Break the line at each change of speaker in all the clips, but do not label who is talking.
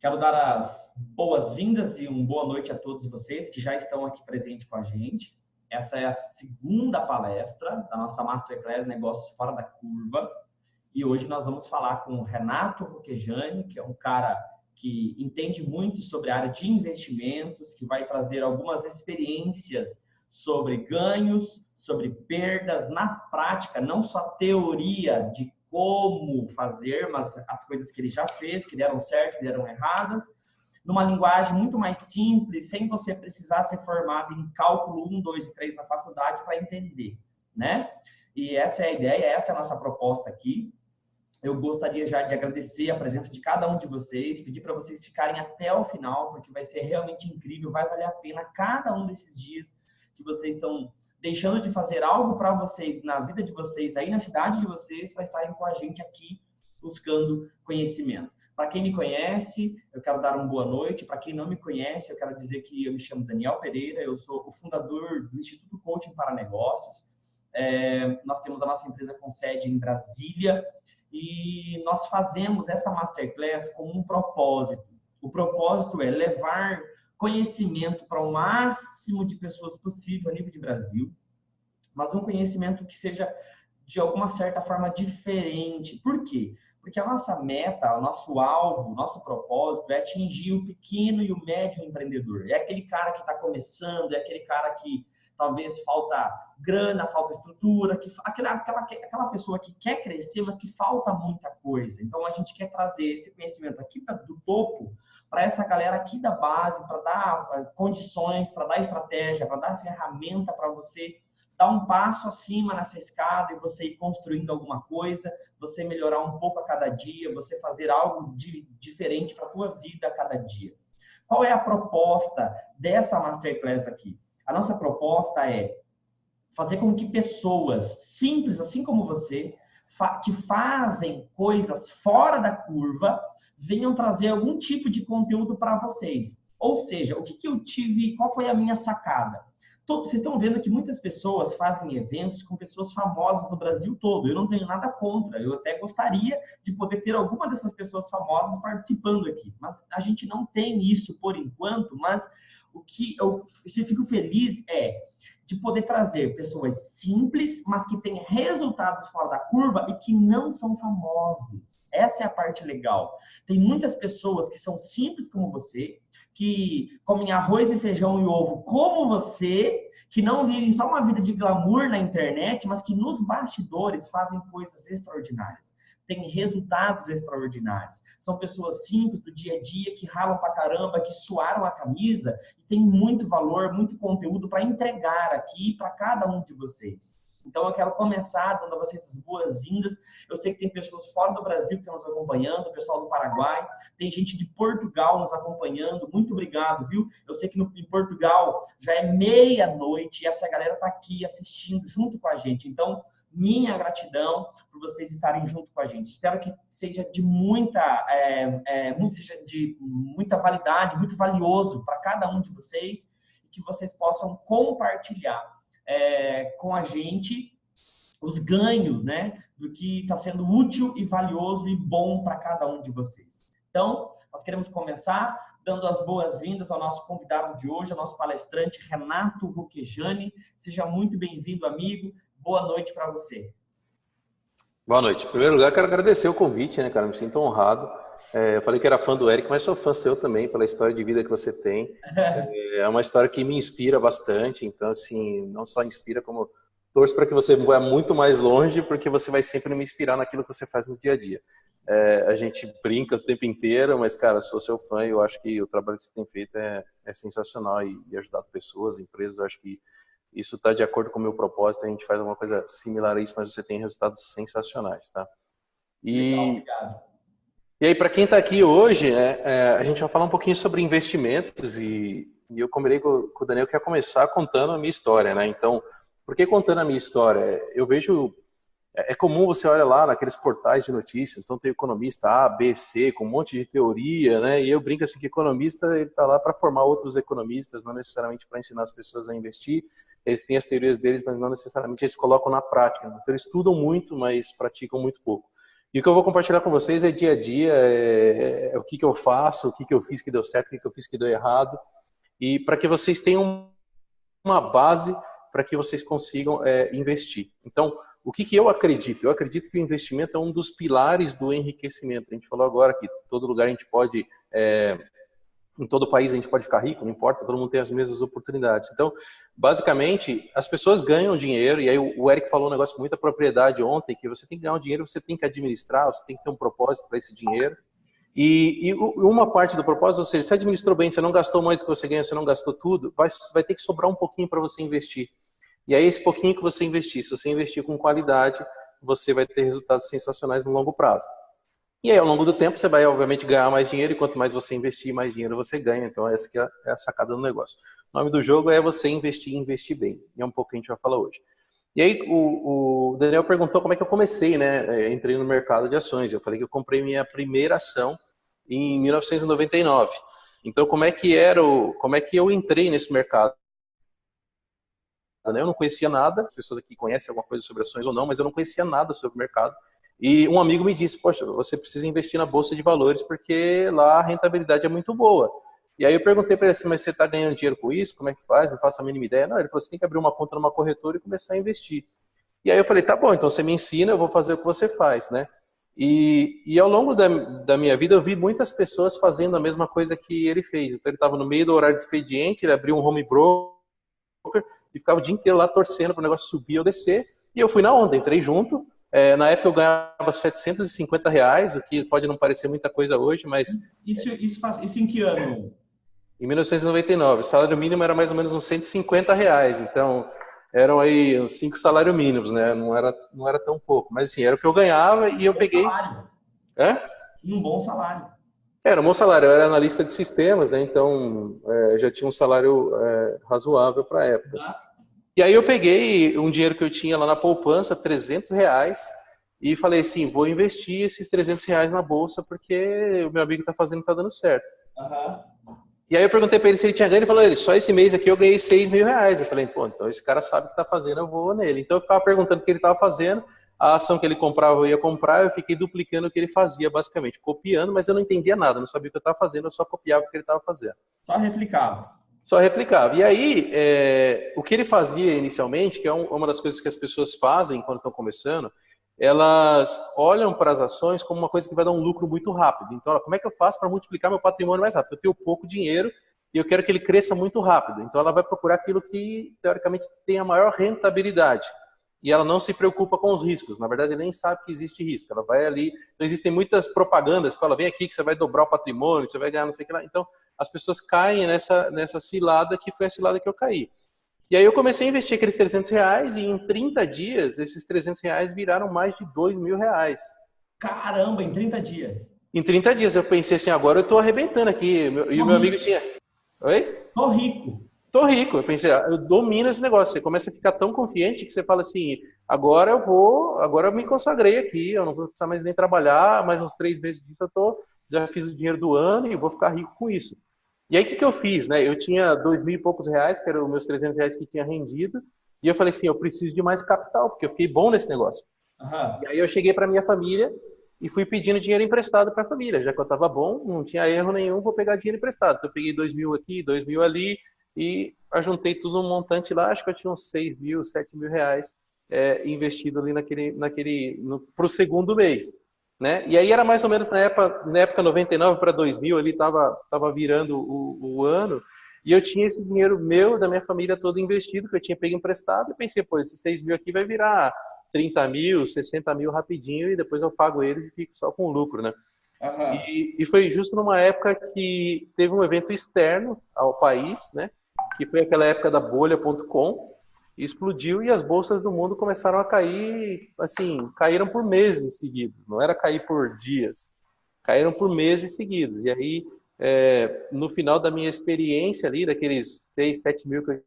Quero dar as boas-vindas e uma boa noite a todos vocês que já estão aqui presentes com a gente. Essa é a segunda palestra da nossa Masterclass Negócios Fora da Curva. E hoje nós vamos falar com o Renato Roccheggiani, que é um cara que entende muito sobre a área de investimentos, que vai trazer algumas experiências sobre ganhos, sobre perdas na prática, não só teoria de como fazer, mas as coisas que ele já fez, que deram certo, que deram erradas, numa linguagem muito mais simples, sem você precisar ser formado em cálculo 1, 2 e 3 na faculdade para entender, né? E essa é a ideia, essa é a nossa proposta aqui. Eu gostaria já de agradecer a presença de cada um de vocês, pedir para vocês ficarem até o final, porque vai ser realmente incrível, vai valer a pena cada um desses dias que vocês estão deixando de fazer algo para vocês, na vida de vocês, aí na cidade de vocês, para estarem com a gente aqui buscando conhecimento. Para quem me conhece, eu quero dar uma boa noite. Para quem não me conhece, eu quero dizer que eu me chamo Daniel Pereira, eu sou o fundador do Instituto Coaching para Negócios. Nós temos a nossa empresa com sede em Brasília e nós fazemos essa Masterclass com um propósito. O propósito é levar conhecimento para o máximo de pessoas possível a nível de Brasil, mas um conhecimento que seja, de alguma certa forma, diferente. Por quê? Porque a nossa meta, o nosso alvo, o nosso propósito é atingir o pequeno e o médio empreendedor. É aquele cara que está começando, é aquele cara que talvez falta grana, falta estrutura, aquela pessoa que quer crescer, mas que falta muita coisa. Então, a gente quer trazer esse conhecimento aqui do topo para essa galera aqui da base, para dar condições, para dar estratégia, para dar ferramenta para você dar um passo acima nessa escada e você ir construindo alguma coisa, você melhorar um pouco a cada dia, você fazer algo diferente para a tua vida a cada dia. Qual é a proposta dessa Masterclass aqui? A nossa proposta é fazer com que pessoas simples, assim como você, que fazem coisas fora da curva, venham trazer algum tipo de conteúdo para vocês. Ou seja, o que eu tive, qual foi a minha sacada? Vocês estão vendo que muitas pessoas fazem eventos com pessoas famosas no Brasil todo. Eu não tenho nada contra. Eu até gostaria de poder ter alguma dessas pessoas famosas participando aqui. Mas a gente não tem isso por enquanto. Mas o que eu fico feliz é de poder trazer pessoas simples, mas que têm resultados fora da curva e que não são famosos. Essa é a parte legal. Tem muitas pessoas que são simples como você, que comem arroz e feijão e ovo como você, que não vivem só uma vida de glamour na internet, mas que nos bastidores fazem coisas extraordinárias. Têm resultados extraordinários. São pessoas simples do dia a dia, que ralam pra caramba, que suaram a camisa e tem muito valor, muito conteúdo para entregar aqui para cada um de vocês. Então, eu quero começar dando a vocês as boas-vindas. Eu sei que tem pessoas fora do Brasil que estão nos acompanhando, o pessoal do Paraguai, tem gente de Portugal nos acompanhando. Muito obrigado, viu? Eu sei que em Portugal já é meia-noite e essa galera está aqui assistindo junto com a gente. Então, minha gratidão por vocês estarem junto com a gente. Espero que seja de muita validade, muito valioso para cada um de vocês e que vocês possam compartilhar com a gente os ganhos, né, do que está sendo útil e valioso e bom para cada um de vocês. Então, nós queremos começar dando as boas-vindas ao nosso convidado de hoje, ao nosso palestrante Renato Roccheggiani. Seja muito bem-vindo, amigo. Boa noite para você.
Boa noite. Em primeiro lugar, quero agradecer o convite, né, cara? Me sinto honrado. Eu falei que era fã do Eric, mas sou fã seu também, pela história de vida que você tem. É uma história que me inspira bastante, então, assim, não só inspira, como torço para que você vá muito mais longe, porque você vai sempre me inspirar naquilo que você faz no dia a dia. A gente brinca o tempo inteiro, mas, cara, sou seu fã e eu acho que o trabalho que você tem feito é sensacional e ajudado pessoas, empresas. Eu acho que isso está de acordo com o meu propósito, a gente faz uma coisa similar a isso, mas você tem resultados sensacionais, tá?
Legal, obrigado.
E aí, para quem está aqui hoje, a gente vai falar um pouquinho sobre investimentos e eu combinei com o Daniel que ia começar contando a minha história, né? Então, por que contando a minha história? Eu vejo, é comum você olha lá naqueles portais de notícias, então tem economista A, B, C, com um monte de teoria, né? E eu brinco assim que economista, ele está lá para formar outros economistas, não necessariamente para ensinar as pessoas a investir. Eles têm as teorias deles, mas não necessariamente eles colocam na prática. Então, eles estudam muito, mas praticam muito pouco. E o que eu vou compartilhar com vocês é dia a dia, o que eu faço, o que eu fiz que deu certo, o que eu fiz que deu errado, e para que vocês tenham uma base para que vocês consigam investir. Então, o que eu acredito? Eu acredito que o investimento é um dos pilares do enriquecimento. A gente falou agora que todo lugar a gente pode, em todo país a gente pode ficar rico, não importa, todo mundo tem as mesmas oportunidades. Então, basicamente, as pessoas ganham dinheiro, e aí o Eric falou um negócio com muita propriedade ontem, que você tem que ganhar um dinheiro, você tem que administrar, você tem que ter um propósito para esse dinheiro. E uma parte do propósito, ou seja, você administrou bem, você não gastou mais do que você ganha, você não gastou tudo, vai ter que sobrar um pouquinho para você investir. E aí, esse pouquinho que você investir, se você investir com qualidade, você vai ter resultados sensacionais no longo prazo. E aí, ao longo do tempo, você vai, obviamente, ganhar mais dinheiro, e quanto mais você investir, mais dinheiro você ganha. Então, essa que é a sacada do negócio. O nome do jogo é você investir e investir bem. E é um pouco que a gente vai falar hoje. E aí, o Daniel perguntou como é que eu comecei, né? Entrei no mercado de ações. Eu falei que eu comprei minha primeira ação em 1999. Então, como é que eu entrei nesse mercado? Eu não conhecia nada, as pessoas aqui conhecem alguma coisa sobre ações ou não, mas eu não conhecia nada sobre o mercado. E um amigo me disse, poxa, você precisa investir na Bolsa de Valores porque lá a rentabilidade é muito boa. E aí eu perguntei para ele assim, mas você está ganhando dinheiro com isso? Como é que faz? Não faço a mínima ideia. Não, ele falou, você tem que abrir uma conta numa corretora e começar a investir. E aí eu falei, tá bom, então você me ensina, eu vou fazer o que você faz, né? E ao longo da minha vida eu vi muitas pessoas fazendo a mesma coisa que ele fez. Então ele estava no meio do horário de expediente, ele abriu um home broker e ficava o dia inteiro lá torcendo para o negócio subir ou descer. E eu fui na onda, entrei junto. Na época eu ganhava R$750, o que pode não parecer muita coisa hoje, mas...
Isso em que ano?
Em 1999. O salário mínimo era mais ou menos uns R$150. Então, eram aí uns 5 salários mínimos, né? Não era tão pouco. Mas assim, era o que eu ganhava e eu peguei...
Salário. Um bom salário.
Era um bom salário, eu era analista de sistemas, né? Então já tinha um salário razoável para a época. E aí eu peguei um dinheiro que eu tinha lá na poupança, R$300, e falei assim, vou investir esses R$300 na bolsa porque o meu amigo está fazendo e está dando certo. E aí eu perguntei para ele se ele tinha ganho, ele falou, só esse mês aqui eu ganhei R$6.000. Eu falei, pô, então esse cara sabe o que está fazendo, eu vou nele. Então eu ficava perguntando o que ele estava fazendo, a ação que ele comprava eu ia comprar, eu fiquei duplicando o que ele fazia, basicamente, copiando, mas eu não entendia nada, não sabia o que eu estava fazendo, eu só copiava o que ele estava fazendo.
Só replicava.
Só replicava. E aí, o que ele fazia inicialmente, que é uma das coisas que as pessoas fazem quando estão começando, elas olham para as ações como uma coisa que vai dar um lucro muito rápido. Então, como é que eu faço para multiplicar meu patrimônio mais rápido? Eu tenho pouco dinheiro e eu quero que ele cresça muito rápido. Então, ela vai procurar aquilo que, teoricamente, tem a maior rentabilidade. E ela não se preocupa com os riscos. Na verdade, nem sabe que existe risco. Ela vai ali... Então, existem muitas propagandas que falam, vem aqui que você vai dobrar o patrimônio, que você vai ganhar não sei o que lá. Então, as pessoas caem nessa cilada que foi a cilada que eu caí. E aí eu comecei a investir aqueles R$300 e em 30 dias, esses R$300 viraram mais de R$2.000.
Caramba, em 30 dias.
Em 30 dias eu pensei assim, agora eu tô arrebentando aqui. E o meu amigo tinha... Oi?
Tô rico.
Tô rico. Eu pensei, eu domino esse negócio. Você começa a ficar tão confiante que você fala assim, agora eu me consagrei aqui, eu não vou precisar mais nem trabalhar, mais uns 3 meses disso já fiz o dinheiro do ano e vou ficar rico com isso. E aí o que eu fiz, né? Eu tinha R$2.000 e poucos, que eram os meus R$300 que tinha rendido, e eu falei assim, eu preciso de mais capital, porque eu fiquei bom nesse negócio. E aí eu cheguei para minha família e fui pedindo dinheiro emprestado para a família, já que eu estava bom, não tinha erro nenhum, vou pegar dinheiro emprestado. Então eu peguei R$2.000 aqui, R$2.000 ali, e ajuntei tudo um montante lá, acho que eu tinha uns R$6.000, R$7.000 investido ali para o segundo mês. Né? E aí era mais ou menos na época 99 para 2000, ali estava virando o ano, e eu tinha esse dinheiro meu, da minha família toda investido, que eu tinha pego emprestado, e pensei, pô, esses 6.000 aqui vai virar 30.000, 60.000 rapidinho, e depois eu pago eles e fico só com lucro, né? E foi justo numa época que teve um evento externo ao país, né? Que foi aquela época da bolha.com, explodiu e as bolsas do mundo começaram a cair, assim, caíram por meses seguidos, não era cair por dias, caíram por meses seguidos. E aí, no final da minha experiência ali, daqueles 6, 7 mil que eu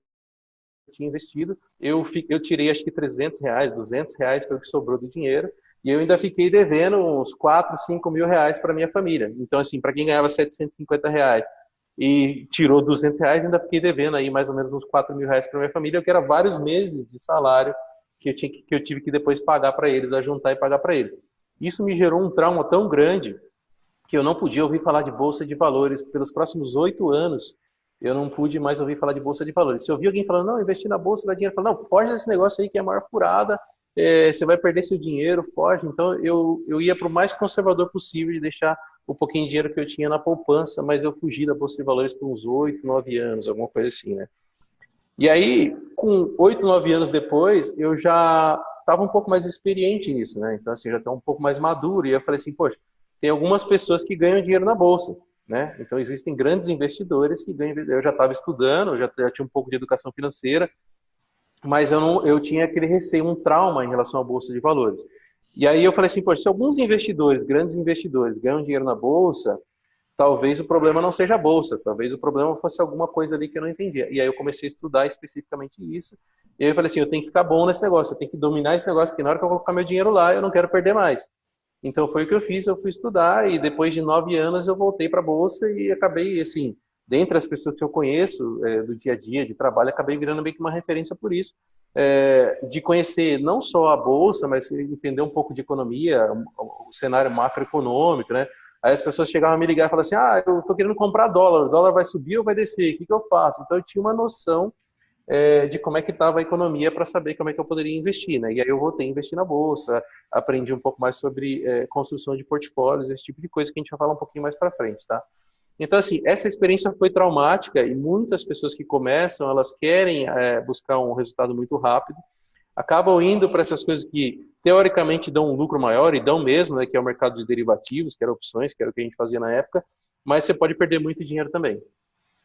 tinha investido, eu tirei acho que R$300, R$200, foi o que sobrou do dinheiro, e eu ainda fiquei devendo uns 4, 5 mil reais para minha família. Então, assim, para quem ganhava R$750 e tirou R$200, ainda fiquei devendo aí mais ou menos uns R$4.000 para minha família, que era vários meses de salário que eu tive que depois pagar para eles, a juntar e pagar para eles. Isso me gerou um trauma tão grande que eu não podia ouvir falar de bolsa de valores pelos próximos 8 anos. Eu não pude mais ouvir falar de bolsa de valores. Se eu ouvir alguém falando, não, investir na bolsa dá dinheiro, eu falo, não, foge desse negócio aí que é a maior furada, você vai perder seu dinheiro, foge. Então eu ia para o mais conservador possível de deixar o pouquinho de dinheiro que eu tinha na poupança, mas eu fugi da bolsa de valores por uns 8, 9 anos, alguma coisa assim, né? E aí, com 8, 9 anos depois, eu já estava um pouco mais experiente nisso, né? Então, assim, já estava um pouco mais maduro. E eu falei assim, poxa, tem algumas pessoas que ganham dinheiro na bolsa, né? Então, existem grandes investidores que ganham. Eu já estava estudando, já tinha um pouco de educação financeira, mas eu tinha aquele receio, um trauma em relação à bolsa de valores. E aí eu falei assim, poxa, se alguns investidores, grandes investidores, ganham dinheiro na bolsa, talvez o problema não seja a bolsa, talvez o problema fosse alguma coisa ali que eu não entendia. E aí eu comecei a estudar especificamente isso. E aí eu falei assim, eu tenho que ficar bom nesse negócio, eu tenho que dominar esse negócio, porque na hora que eu colocar meu dinheiro lá, eu não quero perder mais. Então foi o que eu fiz, eu fui estudar e depois de 9 anos eu voltei para a bolsa e acabei, assim, dentre as pessoas que eu conheço do dia a dia, de trabalho, acabei virando meio que uma referência por isso, de conhecer não só a bolsa, mas entender um pouco de economia, o cenário macroeconômico, né? Aí as pessoas chegavam a me ligar e falavam assim, eu estou querendo comprar dólar, o dólar vai subir ou vai descer, o que eu faço? Então eu tinha uma noção de como é que estava a economia para saber como é que eu poderia investir, né? E aí eu voltei a investir na bolsa, aprendi um pouco mais sobre construção de portfólios, esse tipo de coisa que a gente vai falar um pouquinho mais para frente, tá? Então, assim, essa experiência foi traumática e muitas pessoas que começam, elas querem buscar um resultado muito rápido, acabam indo para essas coisas que teoricamente dão um lucro maior, e dão mesmo, né, que é o mercado de derivativos, que era opções, que era o que a gente fazia na época, mas você pode perder muito dinheiro também.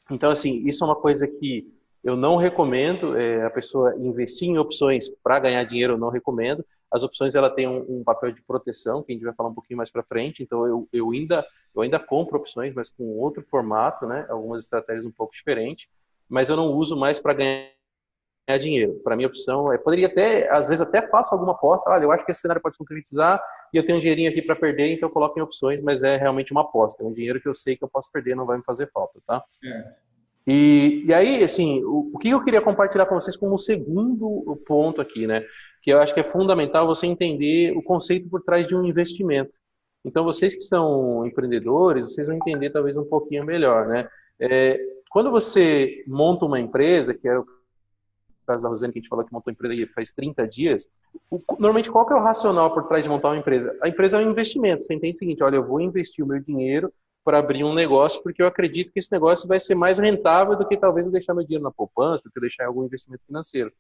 Então, assim, isso é uma coisa que eu não recomendo, a pessoa investir em opções para ganhar dinheiro, eu não recomendo. As opções, ela tem um papel de proteção, que a gente vai falar um pouquinho mais para frente, então eu ainda compro opções, mas com outro formato, né, algumas estratégias um pouco diferentes, mas eu não uso mais para ganhar dinheiro. Para mim, a opção poderia até, às vezes até faço alguma aposta, olha, eu acho que esse cenário pode se concretizar e eu tenho um dinheirinho aqui para perder, então eu coloco em opções, mas é realmente uma aposta, é um dinheiro que eu sei que eu posso perder, não vai me fazer falta, tá? E aí, assim, o que eu queria compartilhar com vocês como segundo ponto aqui, né? Que eu acho que é fundamental você entender o conceito por trás de um investimento. Então, vocês que são empreendedores, vocês vão entender talvez um pouquinho melhor, né? Quando você monta uma empresa, que é o caso da Rosane, que a gente falou que montou a empresa aí faz 30 dias, normalmente qual que é o racional por trás de montar uma empresa? A empresa é um investimento. Você entende o seguinte, olha, eu vou investir o meu dinheiro para abrir um negócio, porque eu acredito que esse negócio vai ser mais rentável do que talvez eu deixar meu dinheiro na poupança, do que eu deixar em algum investimento financeiro.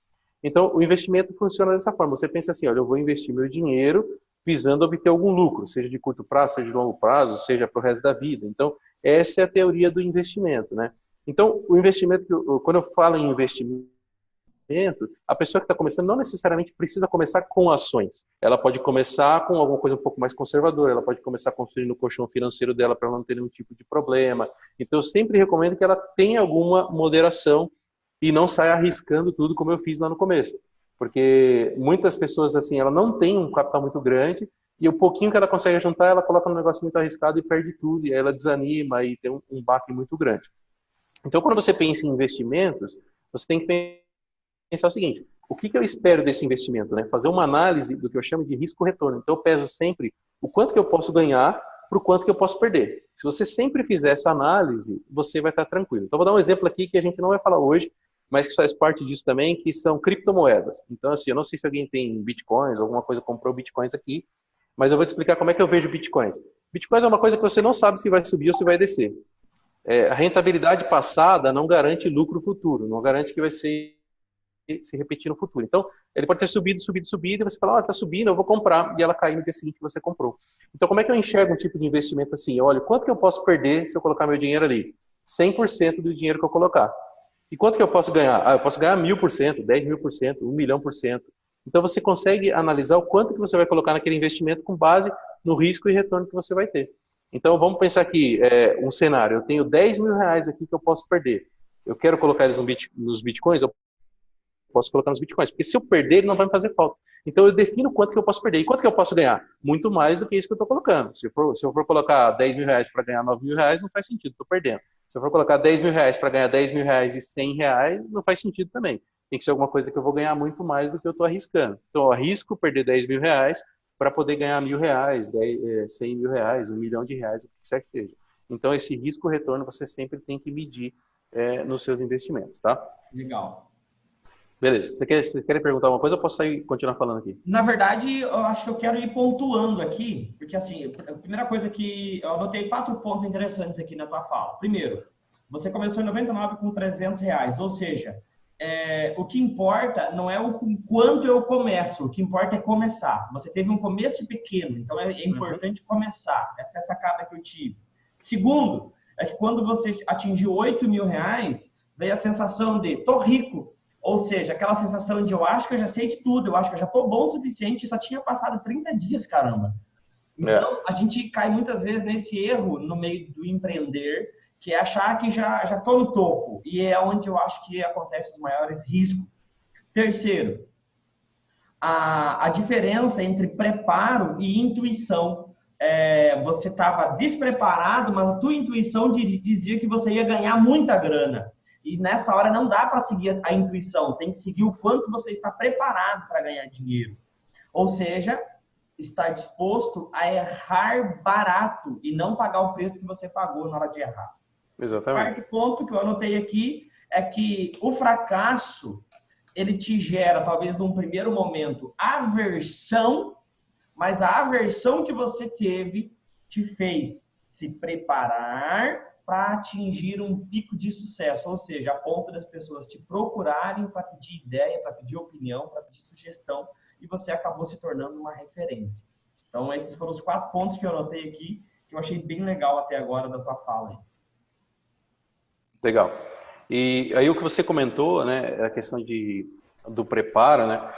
Então, o investimento funciona dessa forma. Você pensa assim, olha, eu vou investir meu dinheiro visando obter algum lucro, seja de curto prazo, seja de longo prazo, seja para o resto da vida. Então, essa é a teoria do investimento, né? Então, o investimento, quando eu falo em investimento, a pessoa que está começando não necessariamente precisa começar com ações. Ela pode começar com alguma coisa um pouco mais conservadora, ela pode começar construindo o colchão financeiro dela para não ter nenhum tipo de problema. Então, eu sempre recomendo que ela tenha alguma moderação e não saia arriscando tudo como eu fiz lá no começo. Porque muitas pessoas, assim, ela não tem um capital muito grande e o pouquinho que ela consegue juntar, ela coloca num negócio muito arriscado e perde tudo, e aí ela desanima e tem um baque muito grande. Então, quando você pensa em investimentos, você tem que pensar o seguinte, o que eu espero desse investimento? Né? Fazer uma análise do que eu chamo de risco-retorno. Então, eu peso sempre o quanto que eu posso ganhar para o quanto que eu posso perder. Se você sempre fizer essa análise, você vai estar tranquilo. Então, vou dar um exemplo aqui que a gente não vai falar hoje, mas que faz parte disso também, que são criptomoedas. Então, assim, eu não sei se alguém tem bitcoins, alguma coisa comprou bitcoins aqui, mas eu vou te explicar como é que eu vejo bitcoins. Bitcoins é uma coisa que você não sabe se vai subir ou se vai descer. A rentabilidade passada não garante lucro futuro, não garante que vai se repetir no futuro. Então, ele pode ter subido, e você fala, está subindo, eu vou comprar, e ela cair no dia seguinte que você comprou. Então, como é que eu enxergo um tipo de investimento assim? Olha, quanto que eu posso perder se eu colocar meu dinheiro ali? 100% do dinheiro que eu colocar. E quanto que eu posso ganhar? Eu posso ganhar 1000%, 10.000%, 1.000.000%. Então, você consegue analisar o quanto que você vai colocar naquele investimento com base no risco e retorno que você vai ter. Então, vamos pensar aqui, um cenário. Eu tenho 10 mil reais aqui que eu posso perder. Eu quero colocar eles nos bitcoins, eu posso colocar nos bitcoins, porque se eu perder, ele não vai me fazer falta. Então, eu defino quanto que eu posso perder. E quanto que eu posso ganhar? Muito mais do que isso que eu estou colocando. Se eu for colocar 10 mil reais para ganhar 9 mil reais, não faz sentido, estou perdendo. Se eu for colocar 10 mil reais para ganhar 10 mil reais e 100 reais, não faz sentido também. Tem que ser alguma coisa que eu vou ganhar muito mais do que eu estou arriscando. Então, eu arrisco perder 10 mil reais para poder ganhar R$ 1.000, 100 mil reais, R$ 1 milhão, o que quer que seja. Então, esse risco-retorno você sempre tem que medir nos seus investimentos, tá?
Legal.
Beleza. Você quer perguntar alguma coisa ou posso continuar falando aqui?
Na verdade, eu acho que eu quero ir pontuando aqui, porque assim, a primeira coisa que eu anotei 4 pontos interessantes aqui na tua fala. Primeiro, você começou em 99 com R$ 300, ou seja, o que importa não é o quanto eu começo, o que importa é começar. Você teve um começo pequeno, então é importante começar. Essa é a sacada que eu tive. Segundo, é que quando você atingiu R$ 8.000, veio a sensação de tô rico. Ou seja, aquela sensação de eu acho que eu já sei de tudo, eu acho que eu já estou bom o suficiente, só tinha passado 30 dias, caramba. Então, a gente cai muitas vezes nesse erro no meio do empreender, que é achar que já estou no topo. E é onde eu acho que acontecem os maiores riscos. Terceiro, a diferença entre preparo e intuição. Você estava despreparado, mas a tua intuição dizia que você ia ganhar muita grana. E nessa hora não dá para seguir a intuição, tem que seguir o quanto você está preparado para ganhar dinheiro. Ou seja, estar disposto a errar barato e não pagar o preço que você pagou na hora de errar.
Exatamente.
O quarto ponto que eu anotei aqui é que o fracasso, ele te gera, talvez num primeiro momento, aversão, mas a aversão que você teve te fez se preparar para atingir um pico de sucesso, ou seja, a ponto das pessoas te procurarem para pedir ideia, para pedir opinião, para pedir sugestão, e você acabou se tornando uma referência. Então, esses foram os 4 pontos que eu anotei aqui, que eu achei bem legal até agora da tua fala aí.
Legal. E aí o que você comentou, né, a questão do preparo, né,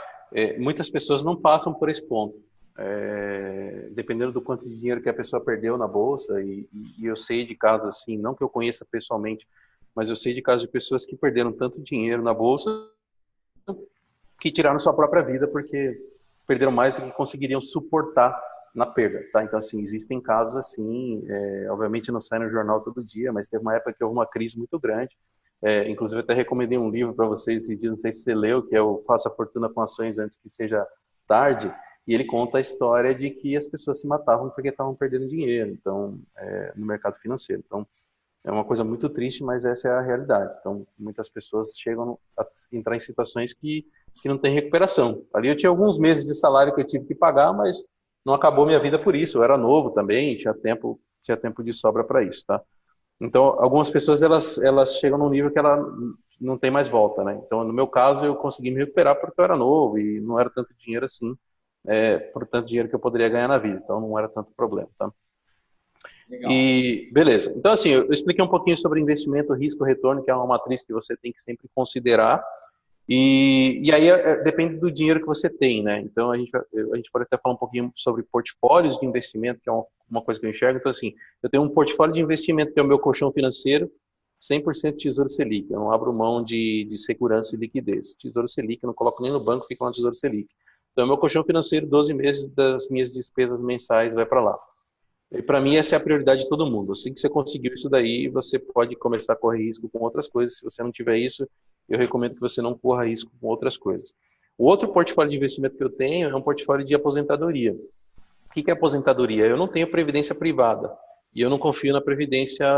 muitas pessoas não passam por esse ponto. Dependendo do quanto de dinheiro que a pessoa perdeu na bolsa, e eu sei de casos assim, não que eu conheça pessoalmente, mas eu sei de casos de pessoas que perderam tanto dinheiro na bolsa que tiraram sua própria vida porque perderam mais do que conseguiriam suportar na perda, tá? Então, assim, existem casos assim, obviamente não sai no jornal todo dia, mas teve uma época que houve uma crise muito grande, inclusive até recomendei um livro para vocês esse dia, não sei se você leu, que é o Faça Fortuna com Ações Antes que Seja Tarde, e ele conta a história de que as pessoas se matavam porque estavam perdendo dinheiro, então, no mercado financeiro. Então, é uma coisa muito triste, mas essa é a realidade. Então, muitas pessoas chegam a entrar em situações que não tem recuperação. Ali eu tinha alguns meses de salário que eu tive que pagar, mas não acabou minha vida por isso. Eu era novo também, tinha tempo de sobra para isso, tá? Então, algumas pessoas, elas chegam num nível que ela não tem mais volta, né? Então, no meu caso, eu consegui me recuperar porque eu era novo e não era tanto dinheiro assim, por tanto dinheiro que eu poderia ganhar na vida. Então, não era tanto problema, tá?
Legal.
E beleza. Então, assim, eu expliquei um pouquinho sobre investimento, risco, retorno, que é uma matriz que você tem que sempre considerar. E aí depende do dinheiro que você tem, né? Então, a gente pode até falar um pouquinho sobre portfólios de investimento, que é uma coisa que eu enxergo. Então, assim, eu tenho um portfólio de investimento que é o meu colchão financeiro, 100% Tesouro Selic. Eu não abro mão de segurança e liquidez. Tesouro Selic, eu não coloco nem no banco, fica lá no Tesouro Selic. Então, meu colchão financeiro, 12 meses das minhas despesas mensais vai para lá. E para mim essa é a prioridade de todo mundo. Assim que você conseguiu isso daí, você pode começar a correr risco com outras coisas. Se você não tiver isso, eu recomendo que você não corra risco com outras coisas. O outro portfólio de investimento que eu tenho é um portfólio de aposentadoria. O que é aposentadoria? Eu não tenho previdência privada e eu não confio na previdência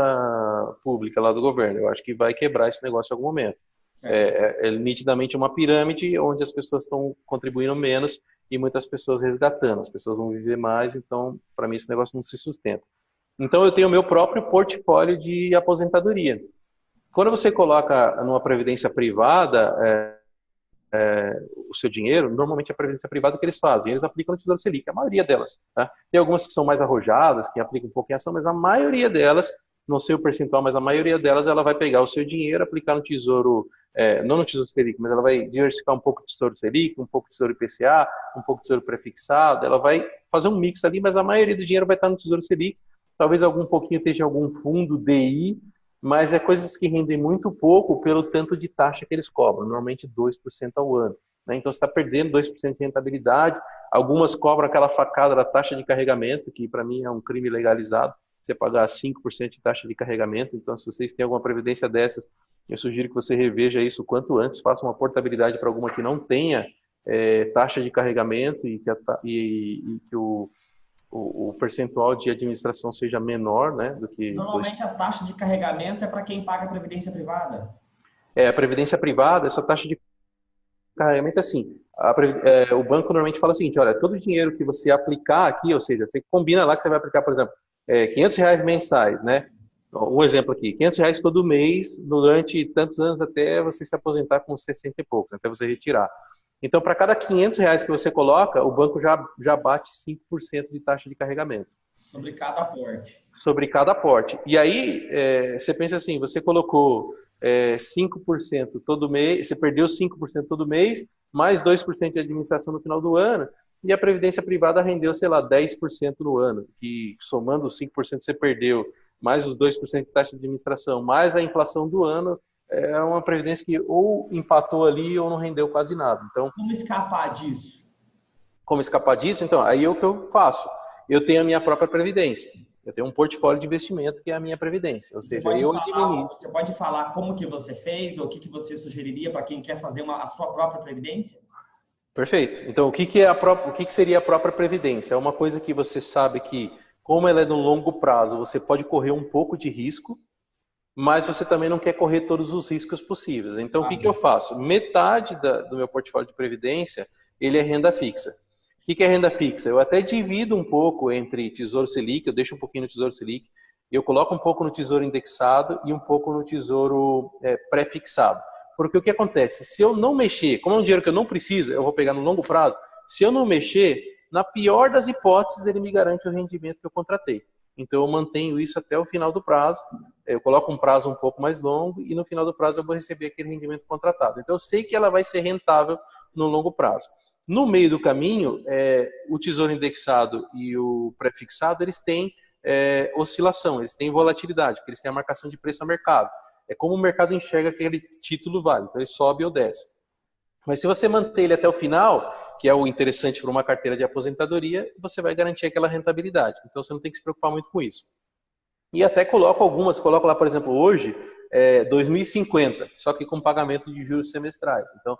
pública lá do governo. Eu acho que vai quebrar esse negócio em algum momento. É nitidamente uma pirâmide onde as pessoas estão contribuindo menos e muitas pessoas resgatando. As pessoas vão viver mais, então, para mim, esse negócio não se sustenta. Então, eu tenho o meu próprio portfólio de aposentadoria. Quando você coloca numa previdência privada o seu dinheiro, normalmente a previdência privada, o que eles fazem? Eles aplicam no Tesouro Selic, a maioria delas. Tá? Tem algumas que são mais arrojadas, que aplicam um pouco em ação, mas a maioria delas, não sei o percentual, mas a maioria delas, ela vai pegar o seu dinheiro, aplicar no Tesouro, não no Tesouro Selic, mas ela vai diversificar um pouco de Tesouro Selic, um pouco de Tesouro IPCA, um pouco de Tesouro Prefixado, ela vai fazer um mix ali, mas a maioria do dinheiro vai estar no Tesouro Selic, talvez algum pouquinho esteja em algum fundo DI, mas é coisas que rendem muito pouco pelo tanto de taxa que eles cobram, normalmente 2% ao ano. Né? Então você está perdendo 2% de rentabilidade, algumas cobram aquela facada da taxa de carregamento, que para mim é um crime legalizado, você pagar 5% de taxa de carregamento, então se vocês têm alguma previdência dessas, eu sugiro que você reveja isso o quanto antes, faça uma portabilidade para alguma que não tenha taxa de carregamento e que o percentual de administração seja menor, né, do que...
Normalmente as taxas de carregamento é para quem paga a previdência privada?
A previdência privada, essa taxa de carregamento é assim, o banco normalmente fala o seguinte, olha, todo o dinheiro que você aplicar aqui, ou seja, você combina lá que você vai aplicar, por exemplo, R$ 500 mensais, né? Um exemplo aqui, R$ 500 todo mês durante tantos anos até você se aposentar com 60 e poucos, até você retirar. Então, para cada R$ 500 que você coloca, o banco já bate 5% de taxa de carregamento.
Sobre cada aporte.
Sobre cada aporte. E aí, você pensa assim, você colocou 5% todo mês, você perdeu 5% todo mês, mais 2% de administração no final do ano, e a previdência privada rendeu, sei lá, 10% no ano, que somando os 5% que você perdeu, mais os 2% de taxa de administração, mais a inflação do ano, é uma previdência que ou empatou ali ou não rendeu quase nada. Então,
como escapar disso?
Como escapar disso? Então, aí é o que eu faço. Eu tenho a minha própria previdência. Eu tenho um portfólio de investimento que é a minha previdência. Ou seja,
Você pode falar como que você fez ou o que você sugeriria para quem quer fazer a sua própria previdência?
Perfeito. Então, o que seria a própria previdência? É uma coisa que você sabe que, como ela é no longo prazo, você pode correr um pouco de risco, mas você também não quer correr todos os riscos possíveis. Então, o que eu faço? Metade do meu portfólio de previdência, ele é renda fixa. O que é renda fixa? Eu até divido um pouco entre Tesouro Selic, eu deixo um pouquinho no Tesouro Selic, eu coloco um pouco no Tesouro Indexado e um pouco no Tesouro pré-fixado. Porque o que acontece? Se eu não mexer, como é um dinheiro que eu não preciso, eu vou pegar no longo prazo, se eu não mexer, na pior das hipóteses, ele me garante o rendimento que eu contratei. Então, eu mantenho isso até o final do prazo, eu coloco um prazo um pouco mais longo e no final do prazo eu vou receber aquele rendimento contratado. Então, eu sei que ela vai ser rentável no longo prazo. No meio do caminho, o Tesouro Indexado e o pré-fixado, eles têm oscilação, eles têm volatilidade, porque eles têm a marcação de preço a mercado. É como o mercado enxerga que aquele título vale, então ele sobe ou desce. Mas se você manter ele até o final, que é o interessante para uma carteira de aposentadoria, você vai garantir aquela rentabilidade. Então você não tem que se preocupar muito com isso. E até coloco lá, por exemplo, hoje, 2050, só que com pagamento de juros semestrais. Então,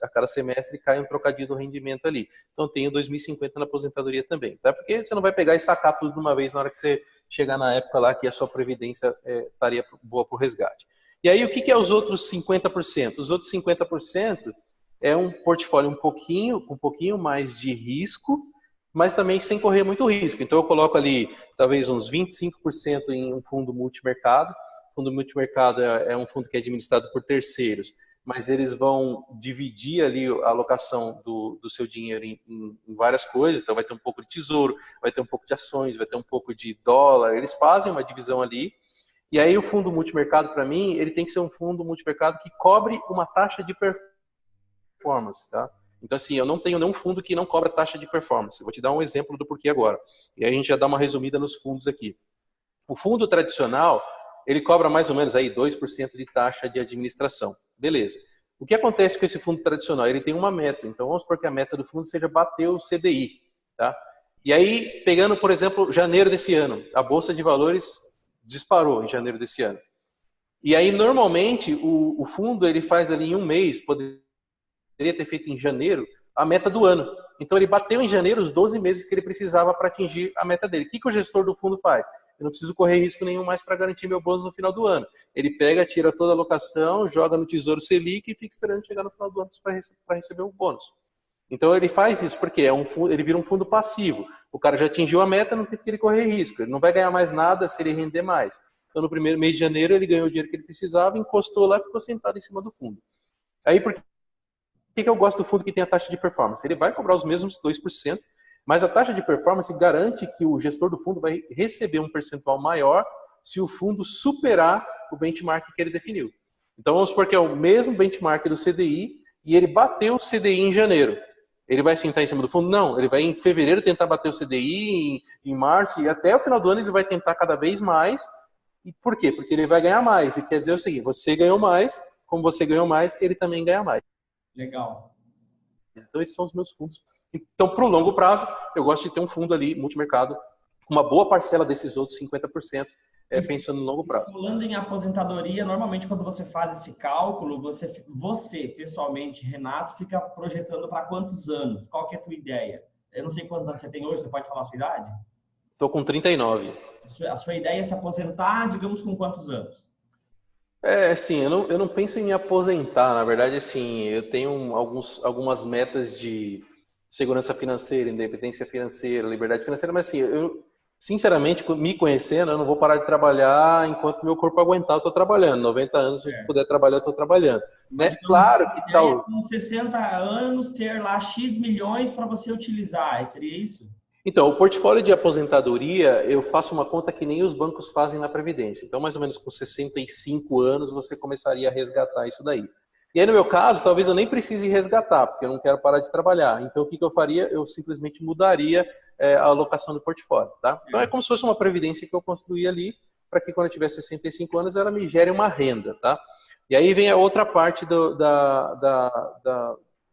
a cada semestre cai um trocadinho do rendimento ali. Então, tenho 2050 na aposentadoria também. Tá? Porque você não vai pegar e sacar tudo de uma vez na hora que você chegar na época lá que a sua previdência estaria boa para o resgate. E aí, o que é os outros 50%? Os outros 50% é um portfólio com um pouquinho mais de risco, mas também sem correr muito risco. Então, eu coloco ali, talvez, uns 25% em um fundo multimercado. O fundo multimercado é um fundo que é administrado por terceiros, mas eles vão dividir ali a alocação do seu dinheiro em várias coisas. Então, vai ter um pouco de tesouro, vai ter um pouco de ações, vai ter um pouco de dólar. Eles fazem uma divisão ali. E aí, o fundo multimercado, para mim, ele tem que ser um fundo multimercado que cobre uma taxa de performance, tá? Então, assim, eu não tenho nenhum fundo que não cobra taxa de performance. Eu vou te dar um exemplo do porquê agora. E aí a gente já dá uma resumida nos fundos aqui. O fundo tradicional, ele cobra mais ou menos aí 2% de taxa de administração. Beleza. O que acontece com esse fundo tradicional? Ele tem uma meta. Então, vamos supor que a meta do fundo seja bater o CDI, tá? E aí, pegando, por exemplo, janeiro desse ano, a Bolsa de Valores disparou em janeiro desse ano. E aí, normalmente, o fundo ele faz ali em um mês, poderia ter feito em janeiro, a meta do ano. Então, ele bateu em janeiro os 12 meses que ele precisava para atingir a meta dele. O que o gestor do fundo faz? Eu não preciso correr risco nenhum mais para garantir meu bônus no final do ano. Ele pega, tira toda a alocação, joga no Tesouro Selic e fica esperando chegar no final do ano para receber o bônus. Então, ele faz isso porque ele vira um fundo passivo. O cara já atingiu a meta, não tem que ele correr risco. Ele não vai ganhar mais nada se ele render mais. Então, no primeiro mês de janeiro, ele ganhou o dinheiro que ele precisava, encostou lá e ficou sentado em cima do fundo. Aí, por que eu gosto do fundo que tem a taxa de performance? Ele vai cobrar os mesmos 2%, mas a taxa de performance garante que o gestor do fundo vai receber um percentual maior se o fundo superar o benchmark que ele definiu. Então, vamos supor que é o mesmo benchmark do CDI e ele bateu o CDI em janeiro. Ele vai sentar em cima do fundo? Não, ele vai em fevereiro tentar bater o CDI, em março, e até o final do ano ele vai tentar cada vez mais. E por quê? Porque ele vai ganhar mais. E quer dizer o seguinte, você ganhou mais, como você ganhou mais, ele também ganha mais.
Legal.
Então, esses são os meus fundos. Então, para o longo prazo, eu gosto de ter um fundo ali, multimercado, com uma boa parcela desses outros 50%, pensando no longo prazo.
Falando em aposentadoria, normalmente quando você faz esse cálculo, você pessoalmente, Renato, fica projetando para quantos anos? Qual que é a tua ideia? Eu não sei quantos anos você tem hoje, você pode falar a sua idade?
Estou com 39.
A sua ideia é se aposentar, digamos, com quantos anos?
Assim, eu não penso em me aposentar, na verdade, assim, eu tenho algumas metas de segurança financeira, independência financeira, liberdade financeira, mas assim, eu, sinceramente, me conhecendo, eu não vou parar de trabalhar enquanto meu corpo aguentar, eu estou trabalhando, 90 anos, se eu puder trabalhar, eu estou trabalhando.
Mas,
Né? Claro que tal...
Com 60 anos, ter lá X milhões para você utilizar, seria isso?
Então, o portfólio de aposentadoria, eu faço uma conta que nem os bancos fazem na Previdência. Então, mais ou menos com 65 anos, você começaria a resgatar isso daí. E aí, no meu caso, talvez eu nem precise resgatar, porque eu não quero parar de trabalhar. Então, o que eu faria? Eu simplesmente mudaria a alocação do portfólio. Tá? Então, é como se fosse uma Previdência que eu construí ali, para que quando eu tiver 65 anos, ela me gere uma renda. Tá? E aí vem a outra parte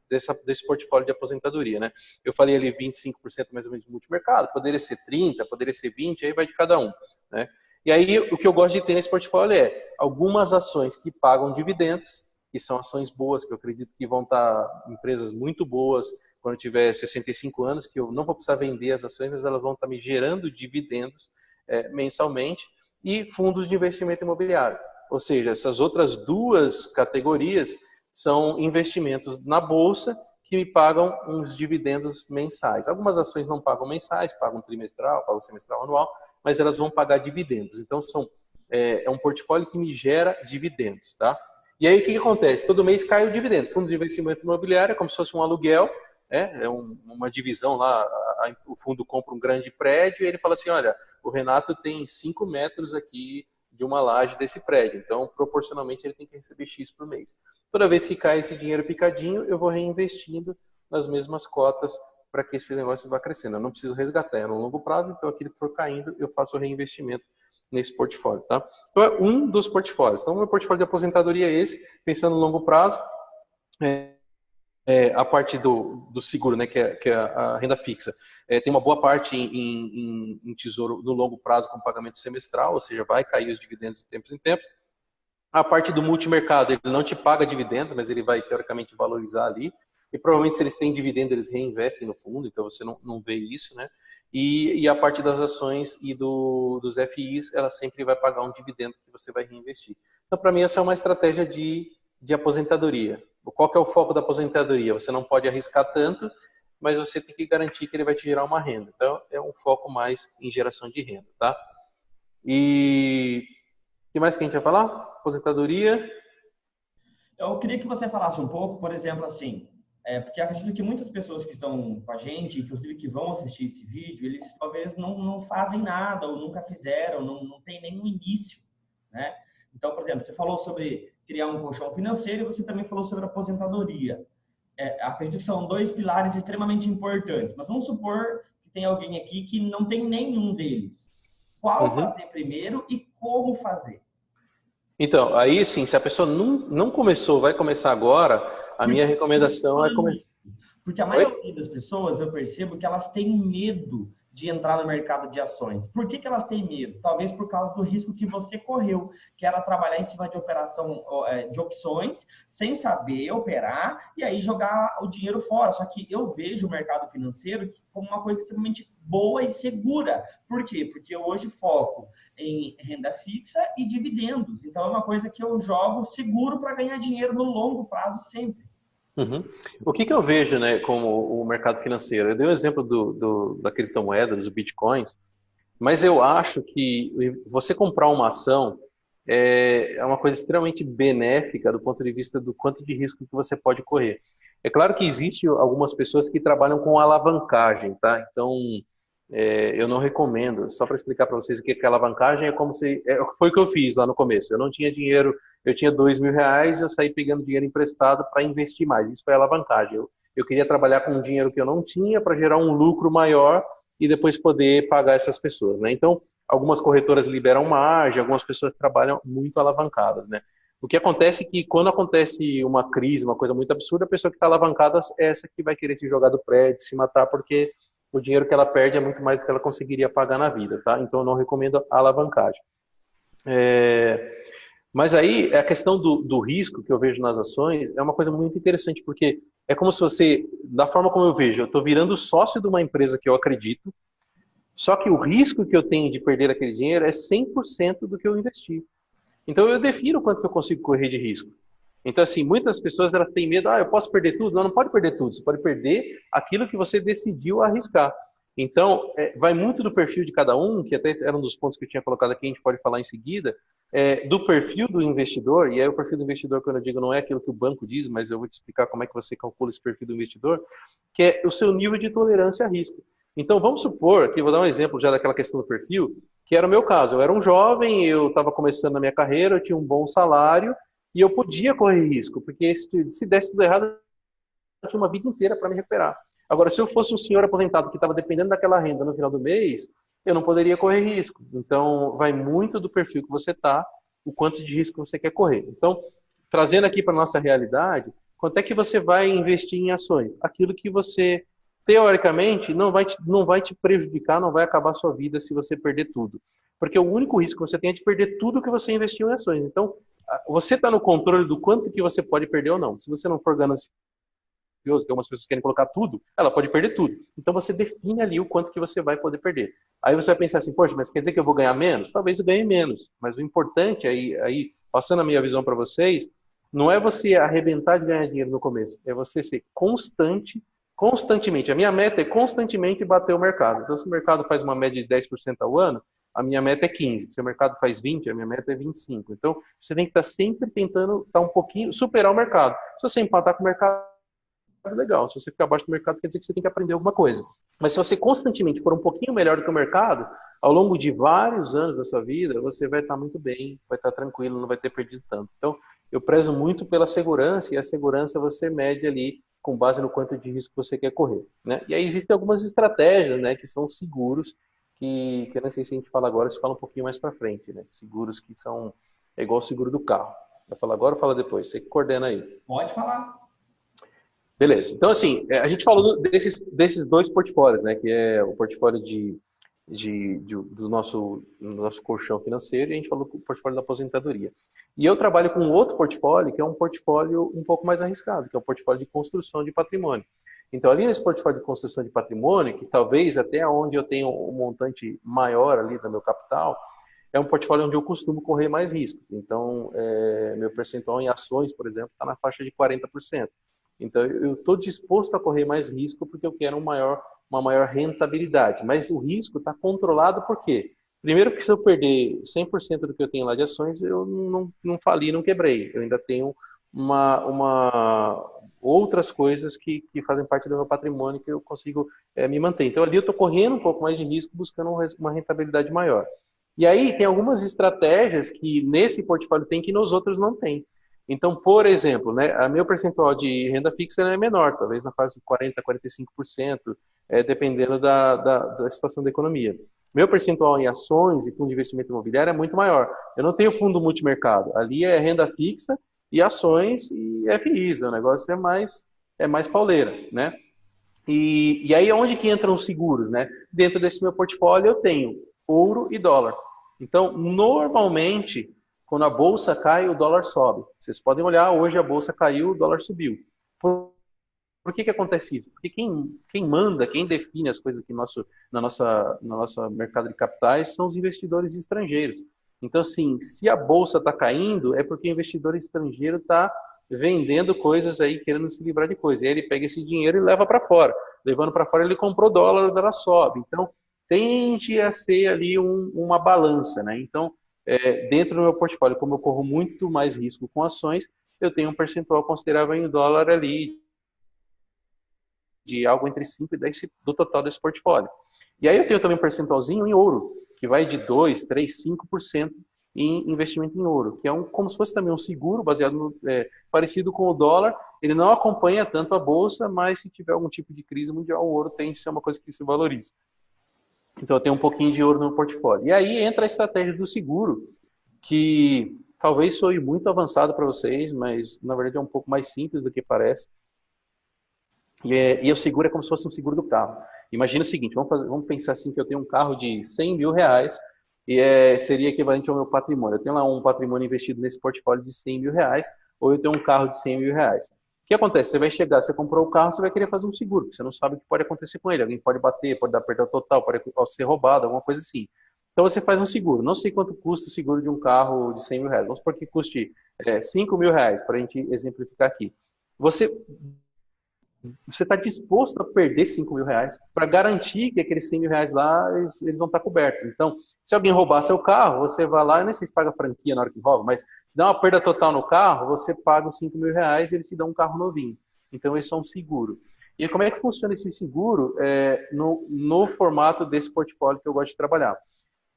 desse portfólio de aposentadoria, né? Eu falei ali 25% mais ou menos de multimercado, poderia ser 30%, poderia ser 20%, aí vai de cada um, né? E aí o que eu gosto de ter nesse portfólio é algumas ações que pagam dividendos, que são ações boas, que eu acredito que vão estar empresas muito boas quando eu tiver 65 anos, que eu não vou precisar vender as ações, mas elas vão estar me gerando dividendos mensalmente, e fundos de investimento imobiliário. Ou seja, essas outras duas categorias são investimentos na bolsa que me pagam uns dividendos mensais. Algumas ações não pagam mensais, pagam trimestral, pagam semestral, anual, mas elas vão pagar dividendos. Então, é um portfólio que me gera dividendos, tá? E aí, o que acontece? Todo mês cai o dividendo. Fundo de investimento imobiliário é como se fosse um aluguel, uma divisão lá, o fundo compra um grande prédio e ele fala assim, olha, o Renato tem 5 metros aqui de uma laje desse prédio. Então, proporcionalmente, ele tem que receber X por mês. Toda vez que cai esse dinheiro picadinho, eu vou reinvestindo nas mesmas cotas para que esse negócio vá crescendo. Eu não preciso resgatar, é no longo prazo, então aquilo que for caindo, eu faço o reinvestimento nesse portfólio, tá? Então, é um dos portfólios. Então, o meu portfólio de aposentadoria é esse, pensando no longo prazo, a parte do seguro, né, que é a renda fixa. Tem uma boa parte em tesouro no longo prazo com pagamento semestral, ou seja, vai cair os dividendos de tempos em tempos. A parte do multimercado, ele não te paga dividendos, mas ele vai teoricamente valorizar ali. E provavelmente se eles têm dividendo, eles reinvestem no fundo, então você não vê isso, né? E a parte das ações e dos FIs, ela sempre vai pagar um dividendo que você vai reinvestir. Então, para mim, essa é uma estratégia de aposentadoria. Qual que é o foco da aposentadoria? Você não pode arriscar tanto, mas você tem que garantir que ele vai te gerar uma renda. Então, é um foco mais em geração de renda, tá? E o que mais que a gente vai falar? Aposentadoria.
Eu queria que você falasse um pouco, por exemplo, assim, porque eu acredito que muitas pessoas que estão com a gente, inclusive que vão assistir esse vídeo, eles talvez não fazem nada, ou nunca fizeram, não tem nenhum início, né? Então, por exemplo, você falou sobre criar um colchão financeiro e você também falou sobre aposentadoria. Acredito que são dois pilares extremamente importantes, mas vamos supor que tem alguém aqui que não tem nenhum deles. Qual fazer primeiro e como fazer?
Então, aí sim, se a pessoa não começou, vai começar agora, a minha recomendação é começar.
Porque a maioria das pessoas, eu percebo que elas têm medo de entrar no mercado de ações. Por que elas têm medo? Talvez por causa do risco que você correu, que era trabalhar em cima de operação de opções, sem saber operar, e aí jogar o dinheiro fora. Só que eu vejo o mercado financeiro como uma coisa extremamente boa e segura. Por quê? Porque eu hoje foco em renda fixa e dividendos. Então, é uma coisa que eu jogo seguro para ganhar dinheiro no longo prazo sempre.
O que eu vejo, né, como o mercado financeiro? Eu dei o exemplo da criptomoeda, dos bitcoins, mas eu acho que você comprar uma ação é uma coisa extremamente benéfica do ponto de vista do quanto de risco que você pode correr. É claro que existe algumas pessoas que trabalham com alavancagem, tá? Então, eu não recomendo. Só para explicar para vocês o que é alavancagem, foi o que eu fiz lá no começo. Eu não tinha dinheiro, eu tinha R$2.000, eu saí pegando dinheiro emprestado para investir mais. Isso foi alavancagem. Eu queria trabalhar com um dinheiro que eu não tinha para gerar um lucro maior e depois poder pagar essas pessoas, né? Então, algumas corretoras liberam margem, algumas pessoas trabalham muito alavancadas, né? O que acontece é que quando acontece uma crise, uma coisa muito absurda, a pessoa que está alavancada é essa que vai querer se jogar do prédio, se matar, porque o dinheiro que ela perde é muito mais do que ela conseguiria pagar na vida, tá? Então, eu não recomendo a alavancagem. É, mas aí, a questão do risco que eu vejo nas ações é uma coisa muito interessante, porque é como se você, da forma como eu vejo, eu estou virando sócio de uma empresa que eu acredito, só que o risco que eu tenho de perder aquele dinheiro é 100% do que eu investi. Então eu defino quanto que eu consigo correr de risco. Então, assim, muitas pessoas elas têm medo, eu posso perder tudo? Não, não pode perder tudo, você pode perder aquilo que você decidiu arriscar. Então, vai muito do perfil de cada um, que até era um dos pontos que eu tinha colocado aqui, a gente pode falar em seguida, do perfil do investidor, e aí o perfil do investidor, quando eu digo, não é aquilo que o banco diz, mas eu vou te explicar como é que você calcula esse perfil do investidor, que é o seu nível de tolerância a risco. Então, vamos supor, aqui vou dar um exemplo já daquela questão do perfil, que era o meu caso. Eu era um jovem, eu estava começando na minha carreira, eu tinha um bom salário, e eu podia correr risco, porque se desse tudo errado, eu tinha uma vida inteira para me recuperar. Agora, se eu fosse um senhor aposentado que estava dependendo daquela renda no final do mês, eu não poderia correr risco. Então, vai muito do perfil que você está, o quanto de risco você quer correr. Então, trazendo aqui para a nossa realidade, quanto é que você vai investir em ações? Aquilo que você, teoricamente, não vai te prejudicar, não vai acabar a sua vida se você perder tudo. Porque o único risco que você tem é de perder tudo que você investiu em ações. Então, você está no controle do quanto que você pode perder ou não. Se você não for ganancioso, que algumas pessoas querem colocar tudo, ela pode perder tudo. Então você define ali o quanto que você vai poder perder. Aí você vai pensar assim, poxa, mas quer dizer que eu vou ganhar menos? Talvez eu ganhe menos. Mas o importante aí passando a minha visão para vocês, não é você arrebentar de ganhar dinheiro no começo, é você ser constantemente. A minha meta é constantemente bater o mercado. Então se o mercado faz uma média de 10% ao ano, a minha meta é 15. Se o mercado faz 20, a minha meta é 25. Então, você tem que estar sempre tentando estar um pouquinho, superar o mercado. Se você empatar com o mercado, legal. Se você ficar abaixo do mercado, quer dizer que você tem que aprender alguma coisa. Mas se você constantemente for um pouquinho melhor do que o mercado, ao longo de vários anos da sua vida, você vai estar muito bem, vai estar tranquilo, não vai ter perdido tanto. Então, eu prezo muito pela segurança, e a segurança você mede ali com base no quanto de risco você quer correr, né? E aí existem algumas estratégias, né, que são seguros, que eu não sei se a gente fala agora, se fala um pouquinho mais para frente, né? Seguros que são igual o seguro do carro. Vai falar agora ou fala depois? Você que coordena aí.
Pode falar.
Beleza. Então, assim, a gente falou desses dois portfólios, né? Que é o portfólio do nosso colchão financeiro e a gente falou do portfólio da aposentadoria. E eu trabalho com outro portfólio, que é um portfólio um pouco mais arriscado, que é o portfólio de construção de patrimônio. Então, ali nesse portfólio de construção de patrimônio, que talvez até onde eu tenho um montante maior ali do meu capital, é um portfólio onde eu costumo correr mais riscos. Então, meu percentual em ações, por exemplo, está na faixa de 40%. Então, eu estou disposto a correr mais risco porque eu quero uma maior rentabilidade. Mas o risco está controlado por quê? Primeiro, porque se eu perder 100% do que eu tenho lá de ações, eu não fali, não quebrei. Eu ainda tenho outras coisas que fazem parte do meu patrimônio que eu consigo me manter. Então, ali eu estou correndo um pouco mais de risco, buscando uma rentabilidade maior. E aí, tem algumas estratégias que nesse portfólio tem que nos outros não tem. Então, por exemplo, né, a meu percentual de renda fixa é menor, talvez na fase de 40%, 45%, dependendo da situação da economia. Meu percentual em ações e fundo de investimento imobiliário é muito maior. Eu não tenho fundo multimercado. Ali é renda fixa e ações e FIs. O negócio é mais pauleira, né? E aí, onde que entram os seguros, né? Dentro desse meu portfólio, eu tenho ouro e dólar. Então, normalmente, quando a bolsa cai, o dólar sobe. Vocês podem olhar, hoje a bolsa caiu, o dólar subiu. Por que acontece isso? Porque quem manda, quem define as coisas aqui no nosso mercado de capitais são os investidores estrangeiros. Então, assim, se a bolsa está caindo, é porque o investidor estrangeiro está vendendo coisas aí, querendo se livrar de coisas. E aí ele pega esse dinheiro e leva para fora. Levando para fora, ele comprou dólar, o dólar sobe. Então, tende a ser ali uma balança, né? Então, dentro do meu portfólio, como eu corro muito mais risco com ações, eu tenho um percentual considerável em dólar ali, de algo entre 5 e 10 do total desse portfólio. E aí eu tenho também um percentualzinho em ouro, que vai de 2, 3, 5% em investimento em ouro, que é como se fosse também um seguro baseado parecido com o dólar. Ele não acompanha tanto a bolsa, mas se tiver algum tipo de crise mundial, o ouro tende a ser uma coisa que se valoriza. Então eu tenho um pouquinho de ouro no portfólio. E aí entra a estratégia do seguro, que talvez soe muito avançado para vocês, mas na verdade é um pouco mais simples do que parece. E o seguro é como se fosse um seguro do carro. Imagina o seguinte, vamos pensar assim que eu tenho um carro de 100 mil reais e seria equivalente ao meu patrimônio. Eu tenho lá um patrimônio investido nesse portfólio de R$ 100.000, ou eu tenho um carro de R$ 100.000. O que acontece? Você vai chegar, você comprou o carro, você vai querer fazer um seguro, porque você não sabe o que pode acontecer com ele. Alguém pode bater, pode dar perda total, pode ser roubado, alguma coisa assim. Então você faz um seguro. Não sei quanto custa o seguro de um carro de R$ 100.000. Vamos supor que custe R$ 5.000, para a gente exemplificar aqui. Você está disposto a perder R$ 5.000 para garantir que aqueles R$ 100.000 lá, eles vão estar cobertos. Então, se alguém roubar seu carro, você vai lá, eu nem sei se paga franquia na hora que rouba, mas dá uma perda total no carro, você paga os R$ 5.000 e eles te dão um carro novinho. Então, esse é um seguro. E como é que funciona esse seguro no formato desse portfólio que eu gosto de trabalhar?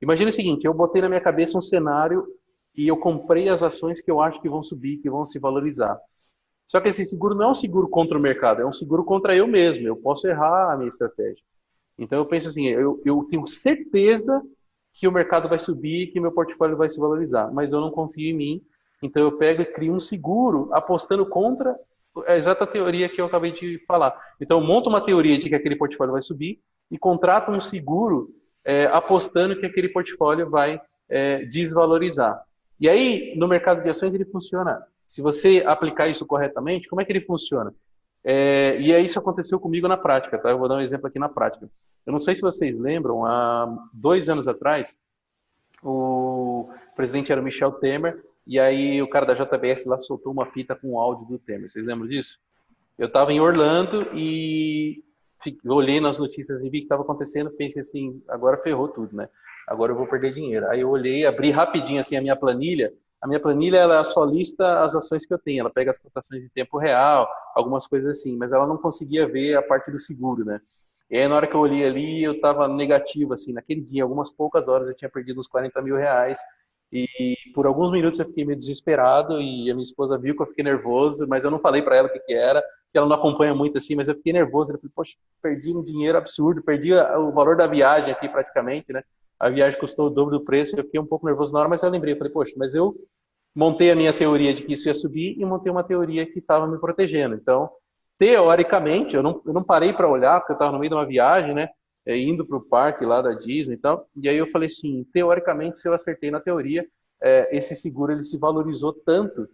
Imagina o seguinte, eu botei na minha cabeça um cenário e eu comprei as ações que eu acho que vão subir, que vão se valorizar. Só que esse seguro não é um seguro contra o mercado, é um seguro contra eu mesmo. Eu posso errar a minha estratégia. Então eu penso assim, eu tenho certeza que o mercado vai subir, que meu portfólio vai se valorizar, mas eu não confio em mim. Então eu pego e crio um seguro apostando contra a exata teoria que eu acabei de falar. Então eu monto uma teoria de que aquele portfólio vai subir e contrato um seguro apostando que aquele portfólio vai desvalorizar. E aí, no mercado de ações, ele funciona. Se você aplicar isso corretamente, como é que ele funciona? E aí isso aconteceu comigo na prática, tá? Eu vou dar um exemplo aqui na prática. Eu não sei se vocês lembram, há 2 anos atrás, o presidente era o Michel Temer, e aí o cara da JBS lá soltou uma fita com o áudio do Temer. Vocês lembram disso? Eu estava em Orlando e olhei nas notícias e vi o que estava acontecendo, pensei assim, agora ferrou tudo, né? Agora eu vou perder dinheiro. Aí eu olhei, abri rapidinho assim a minha planilha. A minha planilha, ela só lista as ações que eu tenho. Ela pega as cotações em tempo real, algumas coisas assim, mas ela não conseguia ver a parte do seguro, né? E aí na hora que eu olhei ali, eu estava negativo, assim, naquele dia, algumas poucas horas eu tinha perdido uns R$ 40.000. E por alguns minutos eu fiquei meio desesperado e a minha esposa viu que eu fiquei nervoso, mas eu não falei para ela o que era, que ela não acompanha muito assim, mas eu fiquei nervoso. Eu falei, poxa, perdi um dinheiro absurdo, perdi o valor da viagem aqui praticamente, né? A viagem custou o dobro do preço, eu fiquei um pouco nervoso na hora, mas eu lembrei, eu falei, poxa, mas eu montei a minha teoria de que isso ia subir e montei uma teoria que estava me protegendo. Então, teoricamente, eu não parei para olhar, porque eu estava no meio de uma viagem, né? Indo para o parque lá da Disney e tal. E aí eu falei assim, teoricamente, se eu acertei na teoria, esse seguro ele se valorizou tanto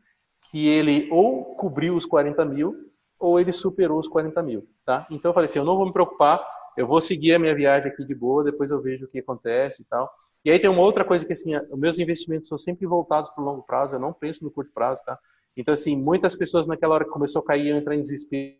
que ele ou cobriu os 40 mil ou ele superou os 40 mil, tá? Então eu falei assim, eu não vou me preocupar, eu vou seguir a minha viagem aqui de boa, depois eu vejo o que acontece e tal. E aí tem uma outra coisa que assim, os meus investimentos são sempre voltados para o longo prazo, eu não penso no curto prazo, tá? Então assim, muitas pessoas naquela hora que começou a cair, eu entrar em desespero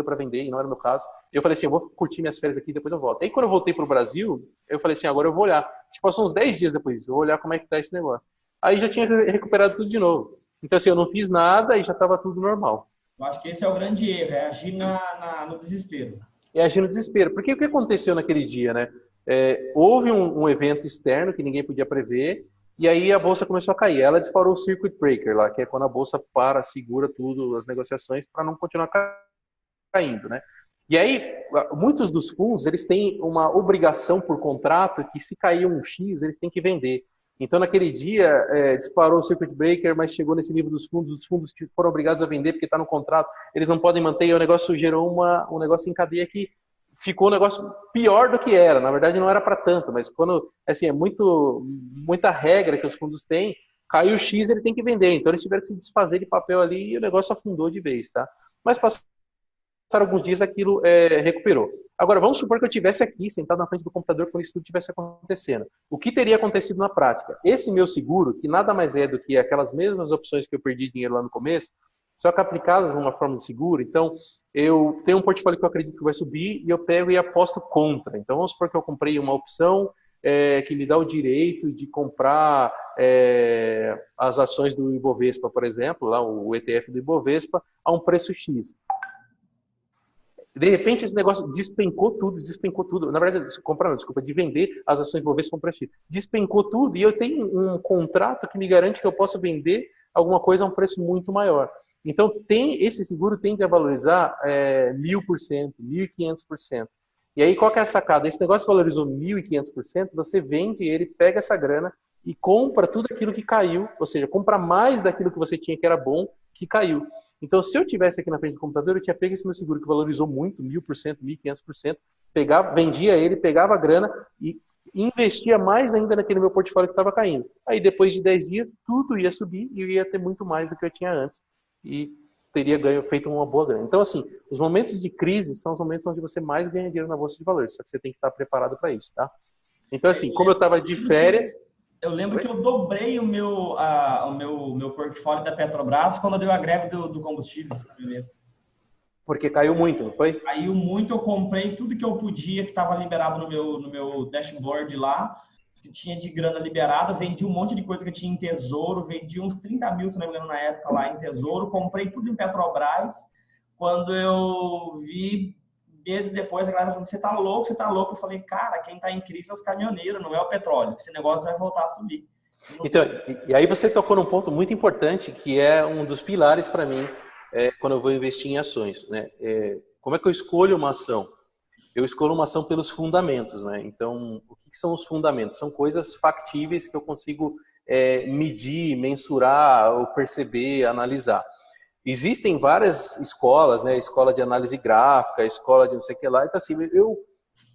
para vender, e não era o meu caso. Eu falei assim, eu vou curtir minhas férias aqui, depois eu volto. Aí quando eu voltei para o Brasil, eu falei assim, agora eu vou olhar. Tipo, passou uns 10 dias depois disso, eu vou olhar como é que tá esse negócio. Aí já tinha recuperado tudo de novo. Então assim, eu não fiz nada e já estava tudo normal.
Eu acho que esse é o grande erro, é agir no desespero.
É agir no desespero. Porque o que aconteceu naquele dia, né? Houve um evento externo que ninguém podia prever, e aí a bolsa começou a cair. Ela disparou o circuit breaker lá, que é quando a bolsa para, segura tudo, as negociações, para não continuar caindo, né? E aí, muitos dos fundos, eles têm uma obrigação por contrato que se cair um X, eles têm que vender. Então, naquele dia, disparou o circuit breaker, mas chegou nesse nível dos fundos, os fundos foram obrigados a vender porque está no contrato, eles não podem manter, e o negócio gerou um negócio em cadeia que ficou um negócio pior do que era. Na verdade, não era para tanto, mas quando, assim, muita regra que os fundos têm, caiu o X, ele tem que vender. Então, eles tiveram que se desfazer de papel ali e o negócio afundou de vez, tá? Mas passaram alguns dias, aquilo recuperou. Agora, vamos supor que eu estivesse aqui, sentado na frente do computador, quando isso tudo estivesse acontecendo. O que teria acontecido na prática? Esse meu seguro, que nada mais é do que aquelas mesmas opções que eu perdi dinheiro lá no começo, só que aplicadas numa forma de seguro. Então, eu tenho um portfólio que eu acredito que vai subir e eu pego e aposto contra. Então, vamos supor que eu comprei uma opção que me dá o direito de comprar as ações do Ibovespa, por exemplo, lá o ETF do Ibovespa, a um preço X. De repente, esse negócio despencou tudo. Na verdade, de vender as ações do Ibovespa com preço X. Despencou tudo e eu tenho um contrato que me garante que eu posso vender alguma coisa a um preço muito maior. Então, esse seguro tende a valorizar 1.000%, 1.500%. E aí, qual que é a sacada? Esse negócio valorizou 1.500%, você vende ele, pega essa grana e compra tudo aquilo que caiu, ou seja, compra mais daquilo que você tinha que era bom, que caiu. Então, se eu tivesse aqui na frente do computador, eu tinha pego esse meu seguro que valorizou muito, 1.000%, 1.500%, vendia ele, pegava a grana e investia mais ainda naquele meu portfólio que estava caindo. Aí depois de 10 dias, tudo ia subir e eu ia ter muito mais do que eu tinha antes. E teria feito uma boa grana. Então, assim, os momentos de crise são os momentos onde você mais ganha dinheiro na bolsa de valores. Só que você tem que estar preparado para isso, tá? Então, assim, como eu estava de férias...
Eu lembro que eu dobrei o meu portfólio da Petrobras quando deu a greve do combustível.
Porque caiu muito, não foi?
Caiu muito, eu comprei tudo que eu podia, que estava liberado no meu dashboard lá, que tinha de grana liberada, vendi um monte de coisa que eu tinha em tesouro, vendi uns 30 mil, se não me engano, na época lá em tesouro, comprei tudo em Petrobras. Quando eu vi, meses depois, a galera falou, você tá louco, você tá louco. Eu falei, cara, quem tá em crise é os caminhoneiros, não é o petróleo. Esse negócio vai voltar a subir.
Então, e aí você tocou num ponto muito importante, que é um dos pilares para mim, quando eu vou investir em ações, né? Como é que eu escolho uma ação? Eu escolho uma ação pelos fundamentos, né? Então, o que são os fundamentos? São coisas factíveis que eu consigo medir, mensurar, ou perceber, analisar. Existem várias escolas, né? Escola de análise gráfica, escola de não sei o que lá. Então, assim, eu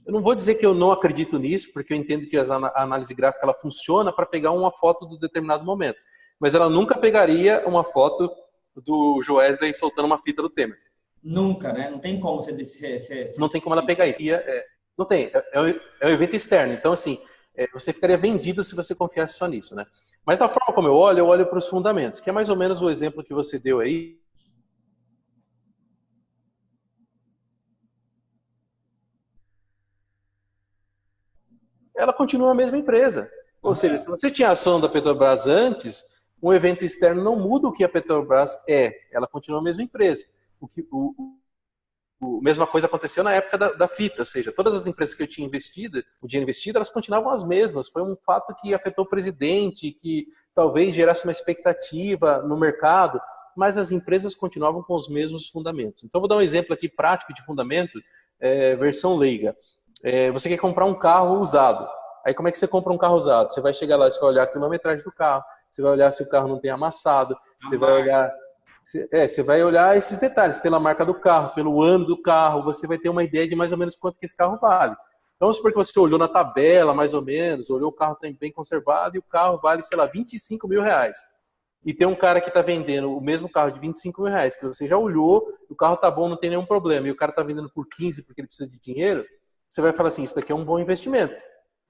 não vou dizer que eu não acredito nisso, porque eu entendo que a análise gráfica ela funciona para pegar uma foto de determinado momento. Mas ela nunca pegaria uma foto do Joesley soltando uma fita do Temer.
Nunca, né? Não tem como você
não tem como ela pegar isso. Não tem. É um evento externo. Então, assim, você ficaria vendido se você confiasse só nisso, né? Mas da forma como eu olho para os fundamentos, que é mais ou menos o exemplo que você deu aí. Ela continua a mesma empresa. Ou seja, se você tinha ação da Petrobras antes, um evento externo não muda o que a Petrobras é. Ela continua a mesma empresa. Mesma coisa aconteceu na época da fita, ou seja, todas as empresas que eu tinha investido, o dinheiro investido, elas continuavam as mesmas. Foi um fato que afetou o presidente, que talvez gerasse uma expectativa no mercado, mas as empresas continuavam com os mesmos fundamentos. Então, vou dar um exemplo aqui prático de fundamento, versão leiga. Você quer comprar um carro usado. Aí, como é que você compra um carro usado? Você vai chegar lá, você vai olhar a quilometragem do carro, você vai olhar se o carro não tem amassado, você vai olhar esses detalhes, pela marca do carro, pelo ano do carro, você vai ter uma ideia de mais ou menos quanto que esse carro vale. Então, vamos supor que você olhou na tabela, mais ou menos, olhou o carro bem conservado e o carro vale, sei lá, 25 mil reais. E tem um cara que está vendendo o mesmo carro de 25 mil reais, que você já olhou, o carro tá bom, não tem nenhum problema, e o cara está vendendo por 15 porque ele precisa de dinheiro, você vai falar assim, isso daqui é um bom investimento.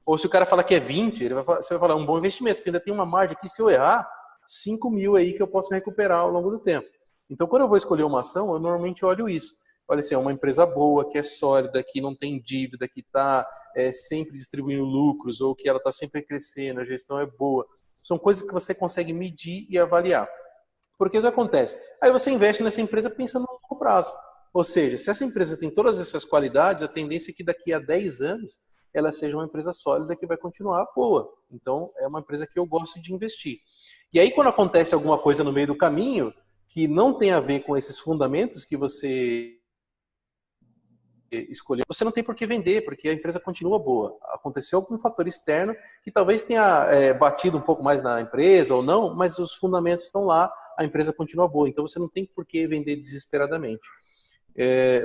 Ou se o cara falar que é 20, você vai falar, é um bom investimento, porque ainda tem uma margem aqui, se eu errar, 5 mil aí que eu posso recuperar ao longo do tempo. Então, quando eu vou escolher uma ação, eu normalmente olho isso. Olha assim, é uma empresa boa, que é sólida, que não tem dívida, que está sempre distribuindo lucros, ou que ela está sempre crescendo, a gestão é boa. São coisas que você consegue medir e avaliar. Porque o que acontece? Aí você investe nessa empresa pensando no longo prazo. Ou seja, se essa empresa tem todas essas qualidades, a tendência é que daqui a 10 anos ela seja uma empresa sólida que vai continuar boa. Então, é uma empresa que eu gosto de investir. E aí, quando acontece alguma coisa no meio do caminho, que não tem a ver com esses fundamentos que você escolheu, você não tem por que vender, porque a empresa continua boa. Aconteceu algum fator externo que talvez tenha batido um pouco mais na empresa ou não, mas os fundamentos estão lá, a empresa continua boa. Então, você não tem por que vender desesperadamente.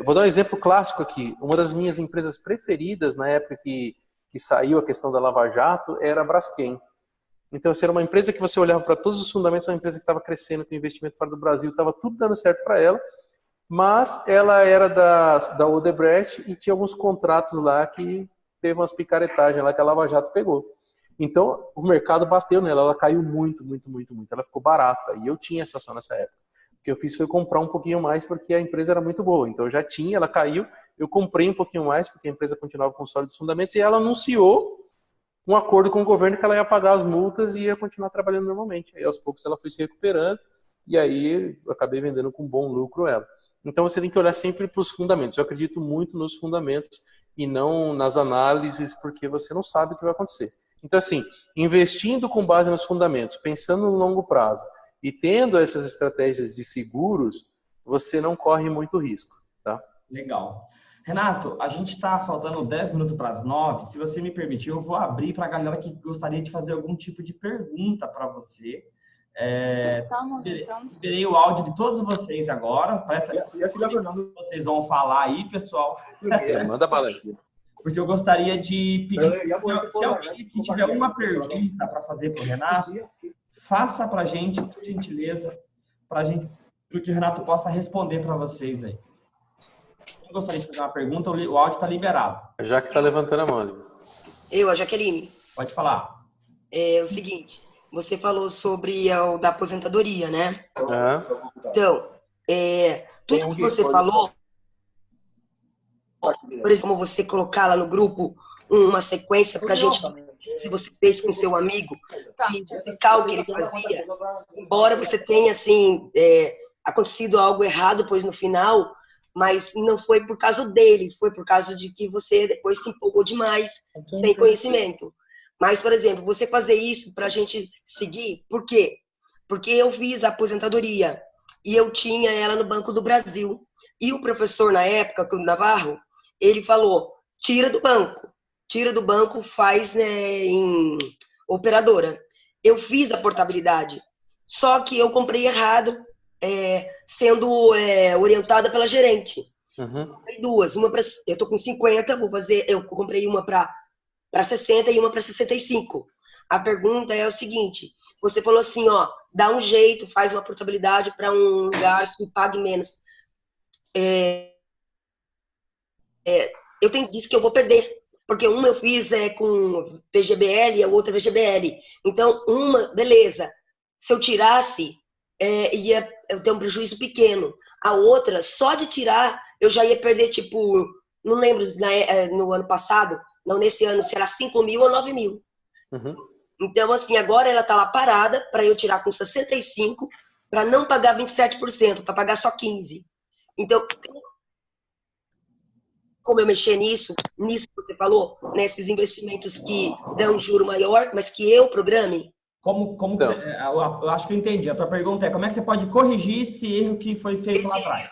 Vou dar um exemplo clássico aqui. Uma das minhas empresas preferidas na época que saiu a questão da Lava Jato era a Braskem. Então, era uma empresa que você olhava para todos os fundamentos, uma empresa que estava crescendo, com investimento fora do Brasil, estava tudo dando certo para ela, mas ela era da Odebrecht e tinha alguns contratos lá que teve umas picaretagens lá que a Lava Jato pegou. Então, o mercado bateu nela, ela caiu muito, muito, muito, muito. Ela ficou barata e eu tinha essa ação nessa época. O que eu fiz foi comprar um pouquinho mais porque a empresa era muito boa. Então, eu já tinha, ela caiu, eu comprei um pouquinho mais porque a empresa continuava com sólidos fundamentos e ela anunciou um acordo com o governo que ela ia pagar as multas e ia continuar trabalhando normalmente. Aí, aos poucos, ela foi se recuperando e aí eu acabei vendendo com bom lucro ela. Então, você tem que olhar sempre para os fundamentos. Eu acredito muito nos fundamentos e não nas análises, porque você não sabe o que vai acontecer. Então, assim, investindo com base nos fundamentos, pensando no longo prazo e tendo essas estratégias de seguros, você não corre muito risco, tá?
Legal. Renato, a gente está faltando 10 minutos para as 9. Se você me permitir, eu vou abrir para a galera que gostaria de fazer algum tipo de pergunta para você. Liberei o áudio de todos vocês agora. Vocês vão falar aí, pessoal.
Manda bala aqui.
porque eu gostaria de pedir, se alguém que tiver uma pergunta para fazer para o Renato, faça para a gente, por gentileza, para que o Renato possa responder para vocês aí. Quem gostaria de fazer uma pergunta, o áudio está liberado.
Já que está levantando a mão.
A Jaqueline.
Pode falar.
É o seguinte, você falou sobre o da aposentadoria, né? Então, tudo que você falou, por exemplo, você colocar lá no grupo uma sequência para a gente, se você fez com seu amigo, identificar o que ele fazia, embora você tenha, assim, acontecido algo errado, pois no final, mas não foi por causa dele, foi por causa de que você depois se empolgou demais, sem conhecimento. Mas, por exemplo, você fazer isso para a gente seguir, por quê? Porque eu fiz a aposentadoria e eu tinha ela no Banco do Brasil. E o professor, na época, o Navarro, ele falou, tira do banco, faz, né, em operadora. Eu fiz a portabilidade, só que eu comprei errado, sendo orientada pela gerente. Comprei duas, eu tô com 50, eu comprei uma para 60 e uma para 65. A pergunta é o seguinte, você falou assim, ó, dá um jeito, faz uma portabilidade para um lugar que pague menos. Eu disse que eu vou perder, porque uma eu fiz com PGBL e a outra VGBL. Então, uma, beleza, se eu tirasse, ia eu ter um prejuízo pequeno. A outra, só de tirar, eu já ia perder, tipo, não lembro no ano passado, não nesse ano, se era 5 mil ou 9 mil. Então, assim, agora ela tá lá parada para eu tirar com 65, para não pagar 27%, para pagar só 15%. Então, como eu mexer nisso que você falou, nesses investimentos que dão juro maior, mas que eu programe?
Como então, eu acho que eu entendi. A tua pergunta é como é que você pode corrigir esse erro que foi feito lá atrás?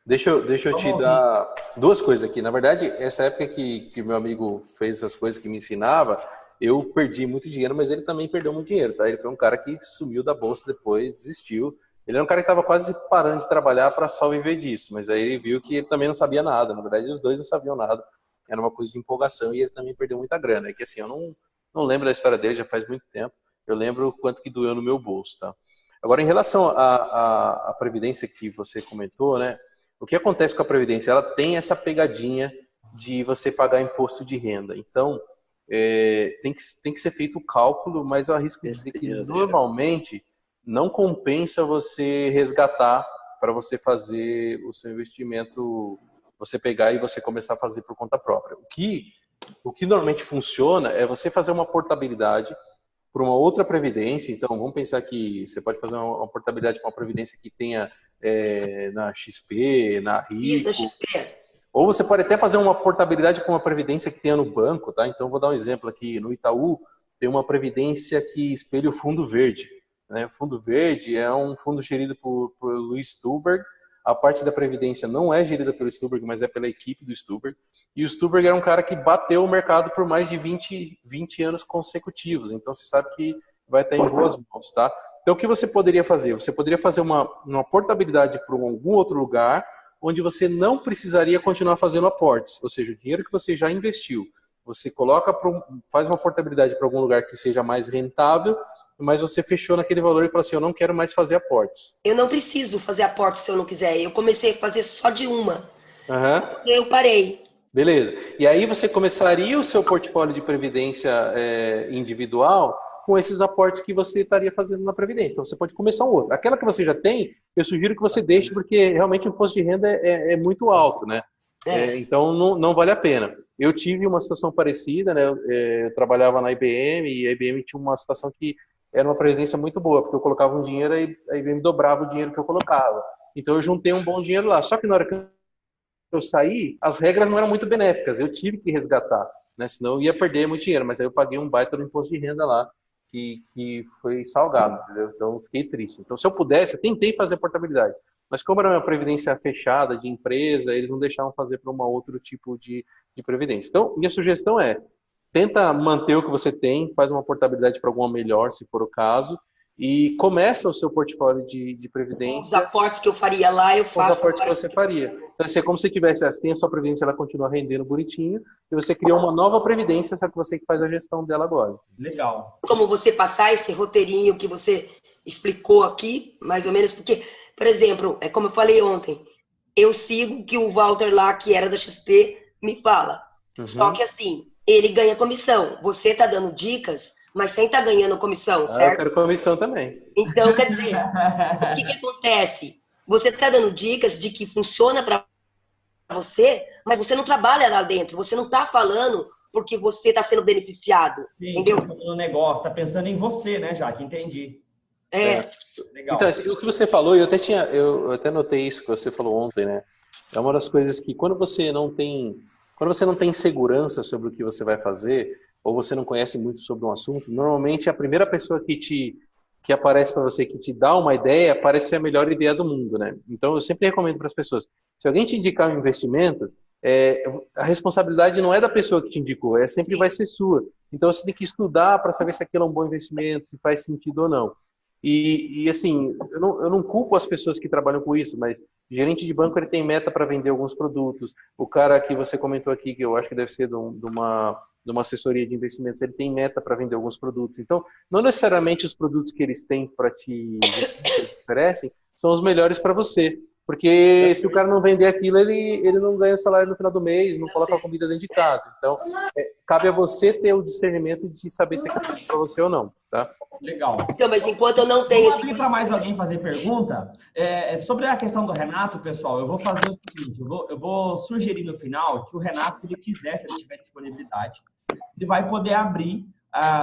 Deixa eu te dar duas coisas aqui. Na verdade, essa época que meu amigo fez essas coisas que me ensinava, eu perdi muito dinheiro, mas ele também perdeu muito dinheiro, tá? Ele foi um cara que sumiu da bolsa depois, desistiu. Ele era um cara que estava quase parando de trabalhar para só viver disso, mas aí ele viu que ele também não sabia nada. Na verdade, os dois não sabiam nada. Era uma coisa de empolgação e ele também perdeu muita grana. É que assim, eu não lembro da história dele, já faz muito tempo. Eu lembro o quanto que doeu no meu bolso, tá? Agora, em relação à previdência que você comentou, né? O que acontece com a previdência? Ela tem essa pegadinha de você pagar imposto de renda. Então, tem que ser feito o cálculo, mas eu arrisco dizer que normalmente não compensa você resgatar para você fazer o seu investimento, você pegar e você começar a fazer por conta própria. O que normalmente funciona é você fazer uma portabilidade para uma outra previdência. Então, vamos pensar que você pode fazer uma portabilidade para uma previdência que tenha na XP, na Rico.
Da XP.
Ou você pode até fazer uma portabilidade com uma previdência que tenha no banco, tá? Então, vou dar um exemplo aqui. No Itaú, tem uma previdência que espelha o Fundo Verde. Né? O Fundo Verde é um fundo gerido por Luiz Stuberg. A parte da previdência não é gerida pelo Stuberg, mas é pela equipe do Stuberg. E o Stuberg era um cara que bateu o mercado por mais de 20 anos consecutivos. Então, você sabe que vai estar em boas mãos, tá? Então, o que você poderia fazer? Você poderia fazer uma portabilidade para algum outro lugar onde você não precisaria continuar fazendo aportes. Ou seja, o dinheiro que você já investiu, você faz uma portabilidade para algum lugar que seja mais rentável, mas você fechou naquele valor e falou assim, eu não quero mais fazer aportes.
Eu não preciso fazer aportes se eu não quiser. Eu comecei a fazer só de uma. Eu parei.
Beleza. E aí você começaria o seu portfólio de previdência individual com esses aportes que você estaria fazendo na previdência. Então você pode começar um outro. Aquela que você já tem, eu sugiro que você deixe, porque realmente o imposto de renda é muito alto, né? Então não vale a pena. Eu tive uma situação parecida, né? Eu trabalhava na IBM e a IBM tinha uma situação que era uma previdência muito boa, porque eu colocava um dinheiro e a IBM dobrava o dinheiro que eu colocava. Então eu juntei um bom dinheiro lá. Só que na hora que eu saí, as regras não eram muito benéficas. Eu tive que resgatar, né? Senão eu ia perder muito dinheiro. Mas aí eu paguei um baita do imposto de renda lá, que foi salgado, entendeu? Então eu fiquei triste. Então se eu pudesse, eu tentei fazer portabilidade. Mas como era uma previdência fechada de empresa, eles não deixavam fazer para um outro tipo de previdência. Então, minha sugestão tenta manter o que você tem, faz uma portabilidade para alguma melhor, se for o caso, e começa o seu portfólio de previdência.
Os aportes que eu faria lá, eu faço.
Os aportes que você faria. Então, assim, é como se tivesse, você tem a sua previdência, ela continua rendendo bonitinho, e você cria uma nova previdência, só que você que faz a gestão dela agora.
Legal.
Como você passar esse roteirinho que você explicou aqui, mais ou menos, porque, por exemplo, é como eu falei ontem, eu sigo o que o Walter lá, que era da XP, me fala. Só que assim, ele ganha comissão. Você tá dando dicas, mas sem tá ganhando comissão, certo?
Eu quero comissão também.
Então, quer dizer, o que acontece? Você tá dando dicas de que funciona para você, mas você não trabalha lá dentro. Você não tá falando porque você está sendo beneficiado.
Sim,
entendeu?
Tá no negócio, tá pensando em você, né, Jaque? Entendi. Legal.
Então, assim, o que você falou, eu até notei isso que você falou ontem, né? É uma das coisas que quando você não tem segurança sobre o que você vai fazer, ou você não conhece muito sobre um assunto, normalmente a primeira pessoa que aparece para você, que te dá uma ideia, parece ser a melhor ideia do mundo, né? Então, eu sempre recomendo para as pessoas, se alguém te indicar um investimento, a responsabilidade não é da pessoa que te indicou, sempre vai ser sua. Então, você tem que estudar para saber se aquilo é um bom investimento, se faz sentido ou não. E assim, eu não culpo as pessoas que trabalham com isso, mas o gerente de banco ele tem meta para vender alguns produtos. O cara que você comentou aqui, que eu acho que deve ser de uma assessoria de investimentos, ele tem meta para vender alguns produtos. Então, não necessariamente os produtos que eles têm para te oferecem são os melhores para você. Porque se o cara não vender aquilo, ele não ganha o salário no final do mês, não coloca a comida dentro de casa. Então, cabe a você ter o discernimento de saber se é para você ou não, tá?
Legal.
Então, mas enquanto eu não tenho esse...
Para mais alguém fazer pergunta, sobre a questão do Renato, pessoal, eu vou fazer o seguinte, eu vou sugerir no final que o Renato, se ele quiser, se ele tiver disponibilidade, ele vai poder abrir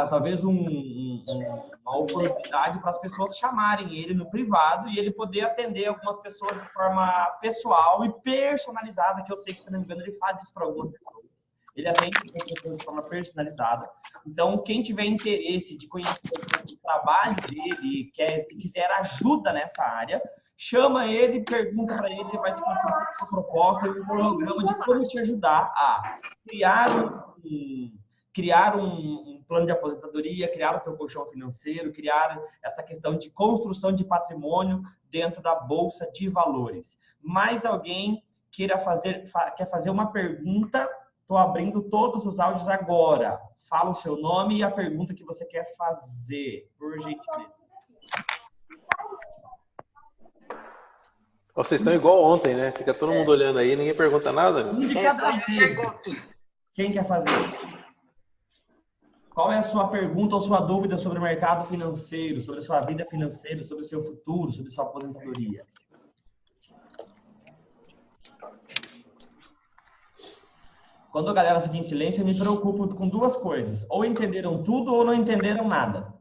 talvez uma oportunidade para as pessoas chamarem ele no privado e ele poder atender algumas pessoas de forma pessoal e personalizada, que eu sei que, se não me engano, ele faz isso para algumas pessoas. Ele atende as pessoas de forma personalizada. Então, quem tiver interesse de conhecer o trabalho dele e quiser ajuda nessa área, chama ele, pergunta para ele, ele vai te passar uma proposta e um cronograma de como te ajudar a criar um plano de aposentadoria, criar o teu colchão financeiro, criar essa questão de construção de patrimônio dentro da Bolsa de Valores. Mais alguém quer fazer uma pergunta? Estou abrindo todos os áudios agora. Fala o seu nome e a pergunta que você quer fazer, por gentileza.
Vocês estão igual ontem, né? Fica todo mundo olhando aí, ninguém pergunta nada.
Um de cada vez. Quem quer fazer? Qual é a sua pergunta ou sua dúvida sobre o mercado financeiro, sobre a sua vida financeira, sobre o seu futuro, sobre a sua aposentadoria? Quando a galera fica em silêncio, eu me preocupo com duas coisas. Ou entenderam tudo ou não entenderam nada.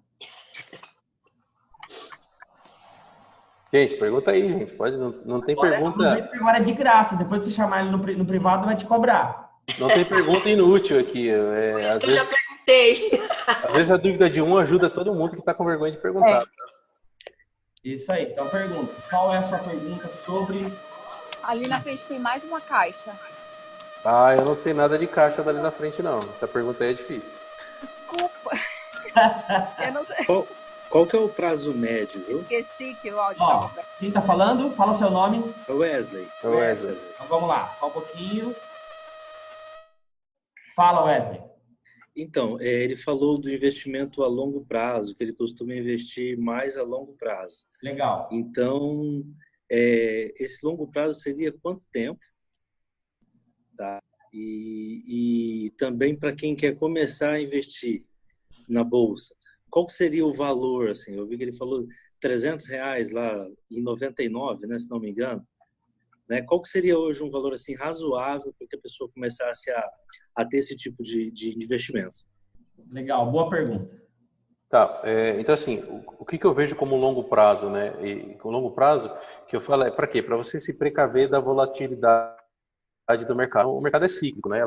Gente, pergunta aí, gente. Não tem pergunta...
Agora é de graça. Depois de você chamar ele no privado, vai te cobrar.
Não tem pergunta inútil aqui.
Às vezes... eu já perguntei.
Às vezes a dúvida de um ajuda todo mundo que está com vergonha de perguntar.
Isso aí. Então, pergunta. Qual é a sua pergunta sobre...
Ali na frente tem mais uma caixa.
Eu não sei nada de caixa dali na frente, não. Essa pergunta aí é difícil.
Desculpa. Eu não sei.
Qual que é o prazo médio, viu?
Esqueci que o áudio estava...
Quem está falando? Fala seu nome.
É o Wesley.
Então, vamos lá. Só um pouquinho. Fala, Wesley.
Então, ele falou do investimento a longo prazo, que ele costuma investir mais a longo prazo.
Legal.
Então, esse longo prazo seria quanto tempo? Tá? E também para quem quer começar a investir na Bolsa, qual que seria o valor? Assim, eu vi que ele falou R$300 lá em 99, né, se não me engano. Né? Qual que seria hoje um valor assim razoável para que a pessoa começasse a ter esse tipo de investimento?
Legal, boa pergunta.
Tá, então assim, o que eu vejo como longo prazo, né? E com longo prazo, que eu falo para quê? Para você se precaver da volatilidade do mercado. O mercado é cíclico, né?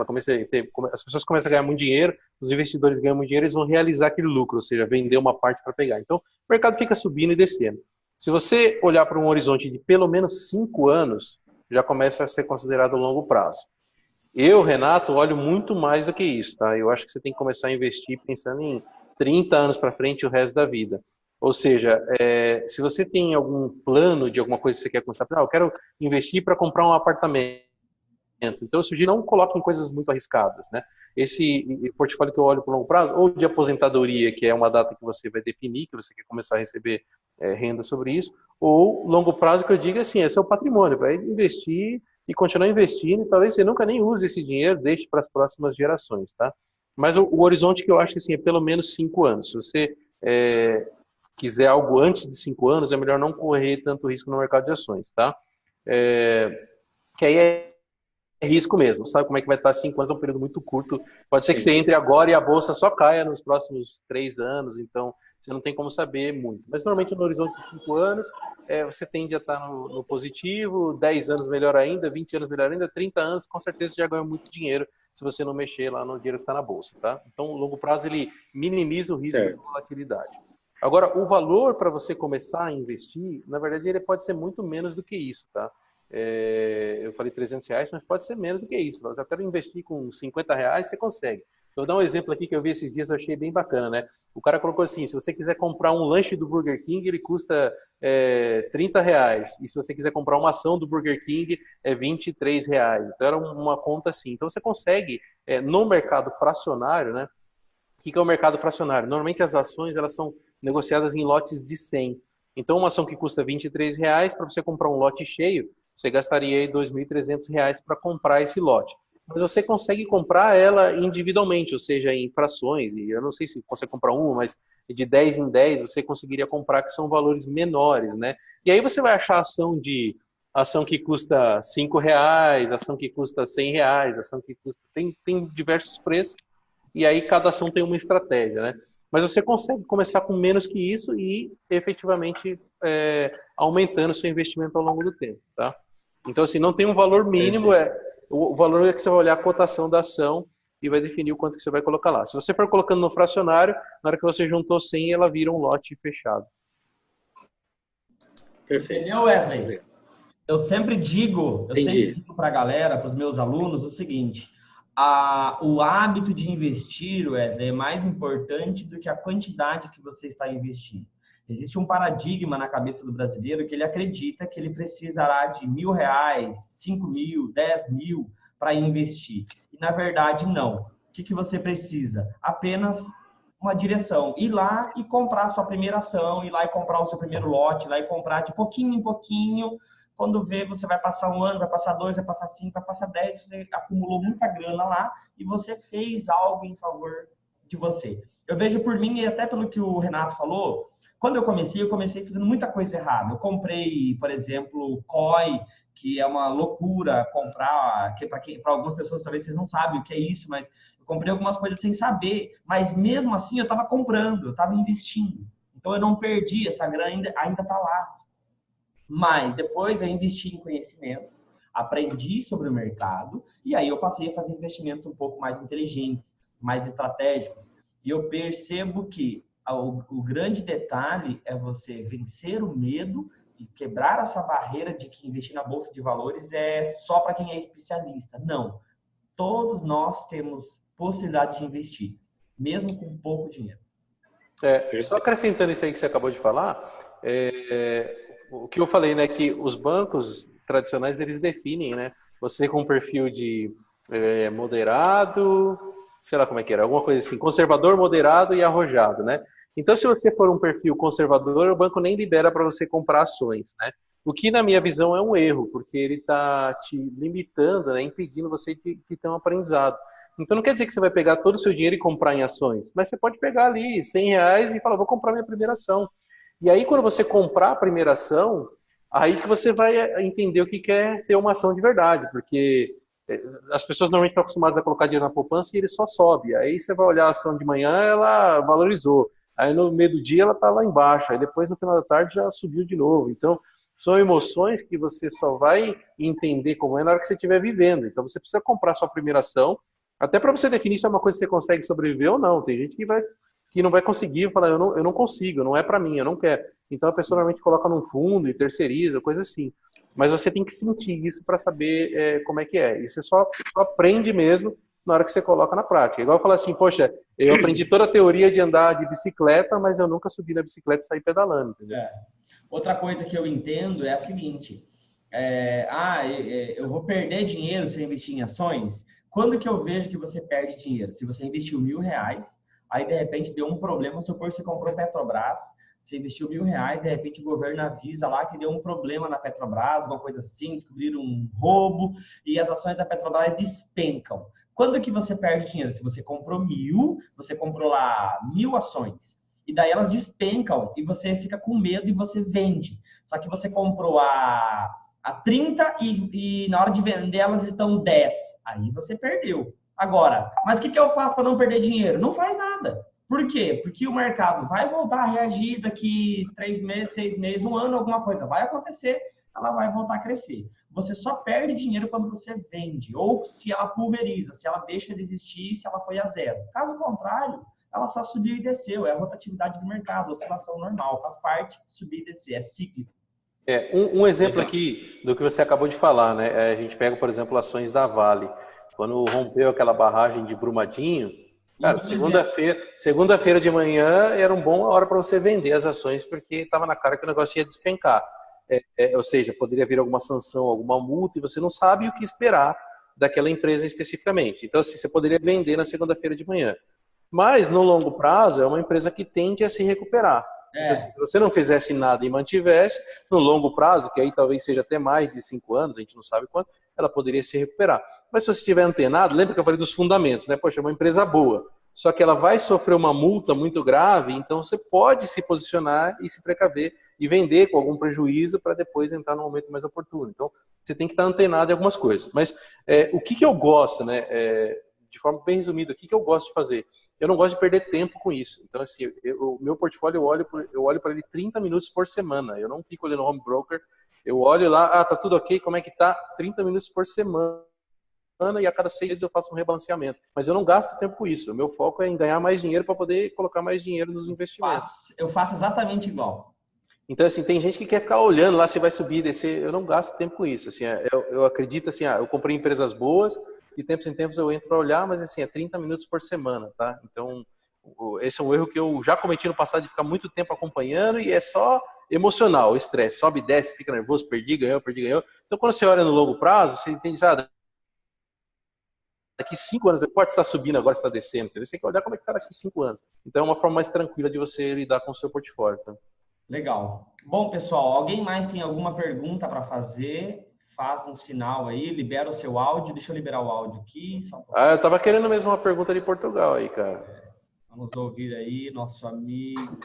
As pessoas começam a ganhar muito dinheiro, os investidores ganham muito dinheiro, eles vão realizar aquele lucro, ou seja, vender uma parte para pegar. Então, o mercado fica subindo e descendo. Se você olhar para um horizonte de pelo menos 5 anos, já começa a ser considerado longo prazo. Eu, Renato, olho muito mais do que isso, tá? Eu acho que você tem que começar a investir pensando em 30 anos para frente, o resto da vida. Ou seja, se você tem algum plano de alguma coisa que você quer construir, eu quero investir para comprar um apartamento. Então, eu sugiro não coloque em coisas muito arriscadas, né? Esse portfólio que eu olho por longo prazo, ou de aposentadoria, que é uma data que você vai definir, que você quer começar a receber renda sobre isso, ou longo prazo que eu digo assim, é seu patrimônio, vai investir e continuar investindo, e talvez você nunca nem use esse dinheiro, deixe para as próximas gerações, tá? Mas o horizonte que eu acho que assim, é pelo menos 5 anos. Se você quiser algo antes de 5 anos, é melhor não correr tanto risco no mercado de ações, tá? Que aí é risco mesmo, sabe como é que vai estar 5 anos, é um período muito curto, pode ser que você entre agora e a bolsa só caia nos próximos 3 anos, então você não tem como saber muito, mas normalmente no horizonte de 5 anos, você tende a estar no positivo, 10 anos melhor ainda, 20 anos melhor ainda, 30 anos, com certeza você já ganhou muito dinheiro, se você não mexer lá no dinheiro que está na bolsa, tá? Então, o longo prazo, ele minimiza o risco de volatilidade. Agora, o valor para você começar a investir, na verdade, ele pode ser muito menos do que isso, tá? Eu falei R$300, mas pode ser menos do que isso. Eu quero investir com R$50, você consegue. Vou dar um exemplo aqui que eu vi esses dias, eu achei bem bacana, né? O cara colocou assim, se você quiser comprar um lanche do Burger King, ele custa R$30. E se você quiser comprar uma ação do Burger King, é R$23. Então, era uma conta assim. Então, você consegue, no mercado fracionário, né? O que é o mercado fracionário? Normalmente, as ações, elas são negociadas em lotes de 100. Então, uma ação que custa R$23, para você comprar um lote cheio, você gastaria R$2.300 para comprar esse lote. Mas você consegue comprar ela individualmente, ou seja, em frações. E eu não sei se você comprar uma, mas de 10 em 10 você conseguiria comprar, que são valores menores, né? E aí você vai achar ação que custa R$5, ação que custa R$100, ação que custa... Tem diversos preços. E aí cada ação tem uma estratégia, né? Mas você consegue começar com menos que isso e efetivamente aumentando seu investimento ao longo do tempo, tá? Então, assim, não tem um valor mínimo, o valor é que você vai olhar a cotação da ação e vai definir o quanto que você vai colocar lá. Se você for colocando no fracionário, na hora que você juntou 100, ela vira um lote fechado.
Perfeito. Entendeu, Wesley? Eu sempre digo para a galera, para os meus alunos, o seguinte: o hábito de investir, Wesley, é mais importante do que a quantidade que você está investindo. Existe um paradigma na cabeça do brasileiro que ele acredita que ele precisará de R$1.000, 5.000, 10.000 para investir. E, na verdade, não. O que você precisa? Apenas uma direção. Ir lá e comprar a sua primeira ação, ir lá e comprar o seu primeiro lote, ir lá e comprar de pouquinho em pouquinho. Quando vê, você vai passar 1 ano, vai passar 2, vai passar 5, vai passar 10, você acumulou muita grana lá e você fez algo em favor de você. Eu vejo por mim, e até pelo que o Renato falou, quando eu comecei fazendo muita coisa errada. Eu comprei, por exemplo, COI, que é uma loucura comprar, que para algumas pessoas talvez vocês não sabem o que é isso, mas eu comprei algumas coisas sem saber, mas mesmo assim eu estava comprando, eu estava investindo. Então eu não perdi, essa grana ainda está lá. Mas depois eu investi em conhecimentos, aprendi sobre o mercado e aí eu passei a fazer investimentos um pouco mais inteligentes, mais estratégicos. E eu percebo que o grande detalhe é você vencer o medo e quebrar essa barreira de que investir na Bolsa de Valores é só para quem é especialista. Não. Todos nós temos possibilidade de investir, mesmo com pouco dinheiro.
Só acrescentando isso aí que você acabou de falar, o que eu falei, né, que os bancos tradicionais, eles definem, né, você com um perfil de moderado, sei lá como é que era, alguma coisa assim, conservador, moderado e arrojado, né? Então, se você for um perfil conservador, o banco nem libera para você comprar ações, né? O que, na minha visão, é um erro, porque ele está te limitando, né, impedindo você de ter um aprendizado. Então, não quer dizer que você vai pegar todo o seu dinheiro e comprar em ações, mas você pode pegar ali R$100 e falar, vou comprar minha primeira ação. E aí, quando você comprar a primeira ação, aí que você vai entender o que é ter uma ação de verdade, porque as pessoas normalmente estão acostumadas a colocar dinheiro na poupança e ele só sobe. Aí você vai olhar a ação de manhã, ela valorizou. Aí no meio do dia ela está lá embaixo. Aí depois no final da tarde já subiu de novo. Então, são emoções que você só vai entender como é na hora que você estiver vivendo. Então, você precisa comprar a sua primeira ação, até para você definir se é uma coisa que você consegue sobreviver ou não. Tem gente que não vai conseguir, falar, eu não consigo, não é para mim, eu não quero. Então, a pessoa normalmente coloca num fundo e terceiriza, coisa assim. Mas você tem que sentir isso para saber como é que é. E você só aprende mesmo na hora que você coloca na prática. Igual eu falar assim, poxa, eu aprendi toda a teoria de andar de bicicleta, mas eu nunca subi na bicicleta e saí pedalando, entendeu?
Outra coisa que eu entendo é a seguinte, eu vou perder dinheiro se eu investir em ações? Quando que eu vejo que você perde dinheiro? Se você investiu R$1.000, aí de repente deu um problema, supor que você comprou Petrobras, você investiu R$1.000, de repente o governo avisa lá que deu um problema na Petrobras, uma coisa assim, descobriram um roubo e as ações da Petrobras despencam. Quando que você perde dinheiro? Se você comprou 1.000, você comprou lá 1.000 ações e daí elas despencam e você fica com medo e você vende. Só que você comprou a 30 e na hora de vender elas estão 10. Aí você perdeu. Agora, mas o que eu faço para não perder dinheiro? Não faz nada. Por quê? Porque o mercado vai voltar a reagir daqui 3 meses, 6 meses, 1 ano, alguma coisa vai acontecer, ela vai voltar a crescer. Você só perde dinheiro quando você vende, ou se ela pulveriza, se ela deixa de existir, se ela foi a zero. Caso contrário, ela só subiu e desceu, é a rotatividade do mercado, oscilação normal, faz parte de subir e descer, é cíclico.
Um exemplo aqui do que você acabou de falar, né? A gente pega, por exemplo, ações da Vale. Quando rompeu aquela barragem de Brumadinho, cara, segunda-feira de manhã era uma boa hora para você vender as ações, porque estava na cara que o negócio ia despencar. Ou seja, poderia vir alguma sanção, alguma multa, e você não sabe o que esperar daquela empresa especificamente. Então, assim, você poderia vender na segunda-feira de manhã. Mas, no longo prazo, é uma empresa que tende a se recuperar. Então, assim, se você não fizesse nada e mantivesse, no longo prazo, que aí talvez seja até mais de 5 anos, a gente não sabe quanto, ela poderia se recuperar. Mas se você estiver antenado, lembra que eu falei dos fundamentos, né? Poxa, é uma empresa boa, só que ela vai sofrer uma multa muito grave, então você pode se posicionar e se precaver e vender com algum prejuízo para depois entrar no momento mais oportuno. Então, você tem que estar antenado em algumas coisas. Mas o que eu gosto, né? De forma bem resumida, o que eu gosto de fazer? Eu não gosto de perder tempo com isso. Então, assim, o meu portfólio, eu olho para ele 30 minutos por semana. Eu não fico olhando home broker. Eu olho lá, tá tudo ok, como é que tá? 30 minutos por semana e a cada 6 meses eu faço um rebalanceamento. Mas eu não gasto tempo com isso. O meu foco é em ganhar mais dinheiro para poder colocar mais dinheiro nos investimentos.
Eu faço exatamente igual.
Então, assim, tem gente que quer ficar olhando lá se vai subir e descer. Eu não gasto tempo com isso. Assim, eu acredito assim, eu comprei empresas boas, de tempos em tempos eu entro para olhar, mas assim, é 30 minutos por semana, tá? Então, esse é um erro que eu já cometi no passado de ficar muito tempo acompanhando e é só emocional, o estresse. Sobe e desce, fica nervoso, perdi, ganhou. Então, quando você olha no longo prazo, você entende, daqui 5 anos, pode estar subindo, agora está descendo, entendeu? Você tem que olhar como é que está daqui 5 anos. Então, é uma forma mais tranquila de você lidar com o seu portfólio, tá?
Legal. Bom, pessoal, alguém mais tem alguma pergunta para fazer? Faz um sinal aí, libera o seu áudio. Deixa eu liberar o áudio aqui.
Eu estava querendo mesmo uma pergunta de Portugal aí, cara.
Vamos ouvir aí nosso amigo.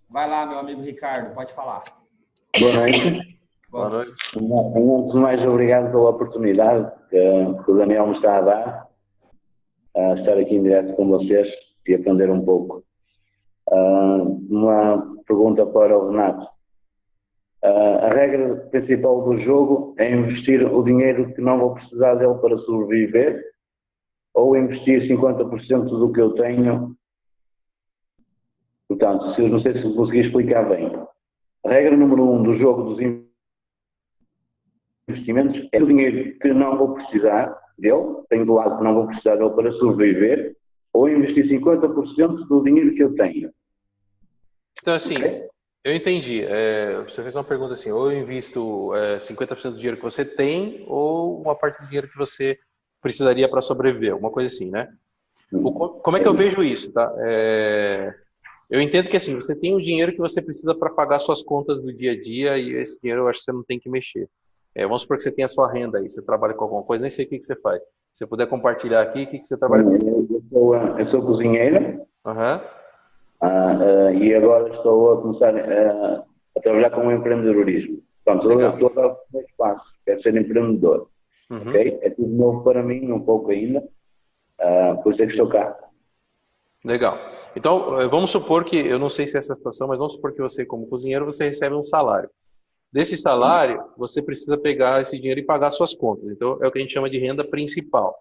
Vai lá, meu amigo Ricardo, pode falar.
Boa noite.
Boa noite.
Antes de mais, obrigado pela oportunidade que o Daniel me está a dar, a estar aqui em direto com vocês e aprender um pouco. Uma pergunta para o Renato. A regra principal do jogo é investir o dinheiro que não vou precisar dele para sobreviver ou investir 50% do que eu tenho? Portanto, não sei se consegui explicar bem. A regra número 1 do jogo dos investimentos é o dinheiro que não vou precisar dele, tenho do lado que não vou precisar dele para sobreviver, ou investir 50% do dinheiro que eu tenho.
Então, assim, eu entendi. Você fez uma pergunta assim, ou eu invisto 50% do dinheiro que você tem, ou uma parte do dinheiro que você precisaria para sobreviver, uma coisa assim, né? Como é que eu vejo isso, tá? Eu entendo que, assim, você tem o dinheiro que você precisa para pagar suas contas do dia a dia, e esse dinheiro eu acho que você não tem que mexer. Vamos supor que você tem a sua renda aí, você trabalha com alguma coisa, nem sei o que você faz. Se você puder compartilhar aqui, o que você trabalha com?
Eu sou cozinheiro.
Uhum.
E agora estou a começar a trabalhar com o empreendedorismo. Pronto, eu estou a dar o primeiro passo, quero ser empreendedor.
Uhum.
Okay? É tudo novo para mim, um pouco ainda, por isso é que estou cá.
Legal. Então, vamos supor que, eu não sei se é essa a situação, mas vamos supor que você, como cozinheiro, você recebe um salário. Desse salário, você precisa pegar esse dinheiro e pagar suas contas. Então, é o que a gente chama de renda principal.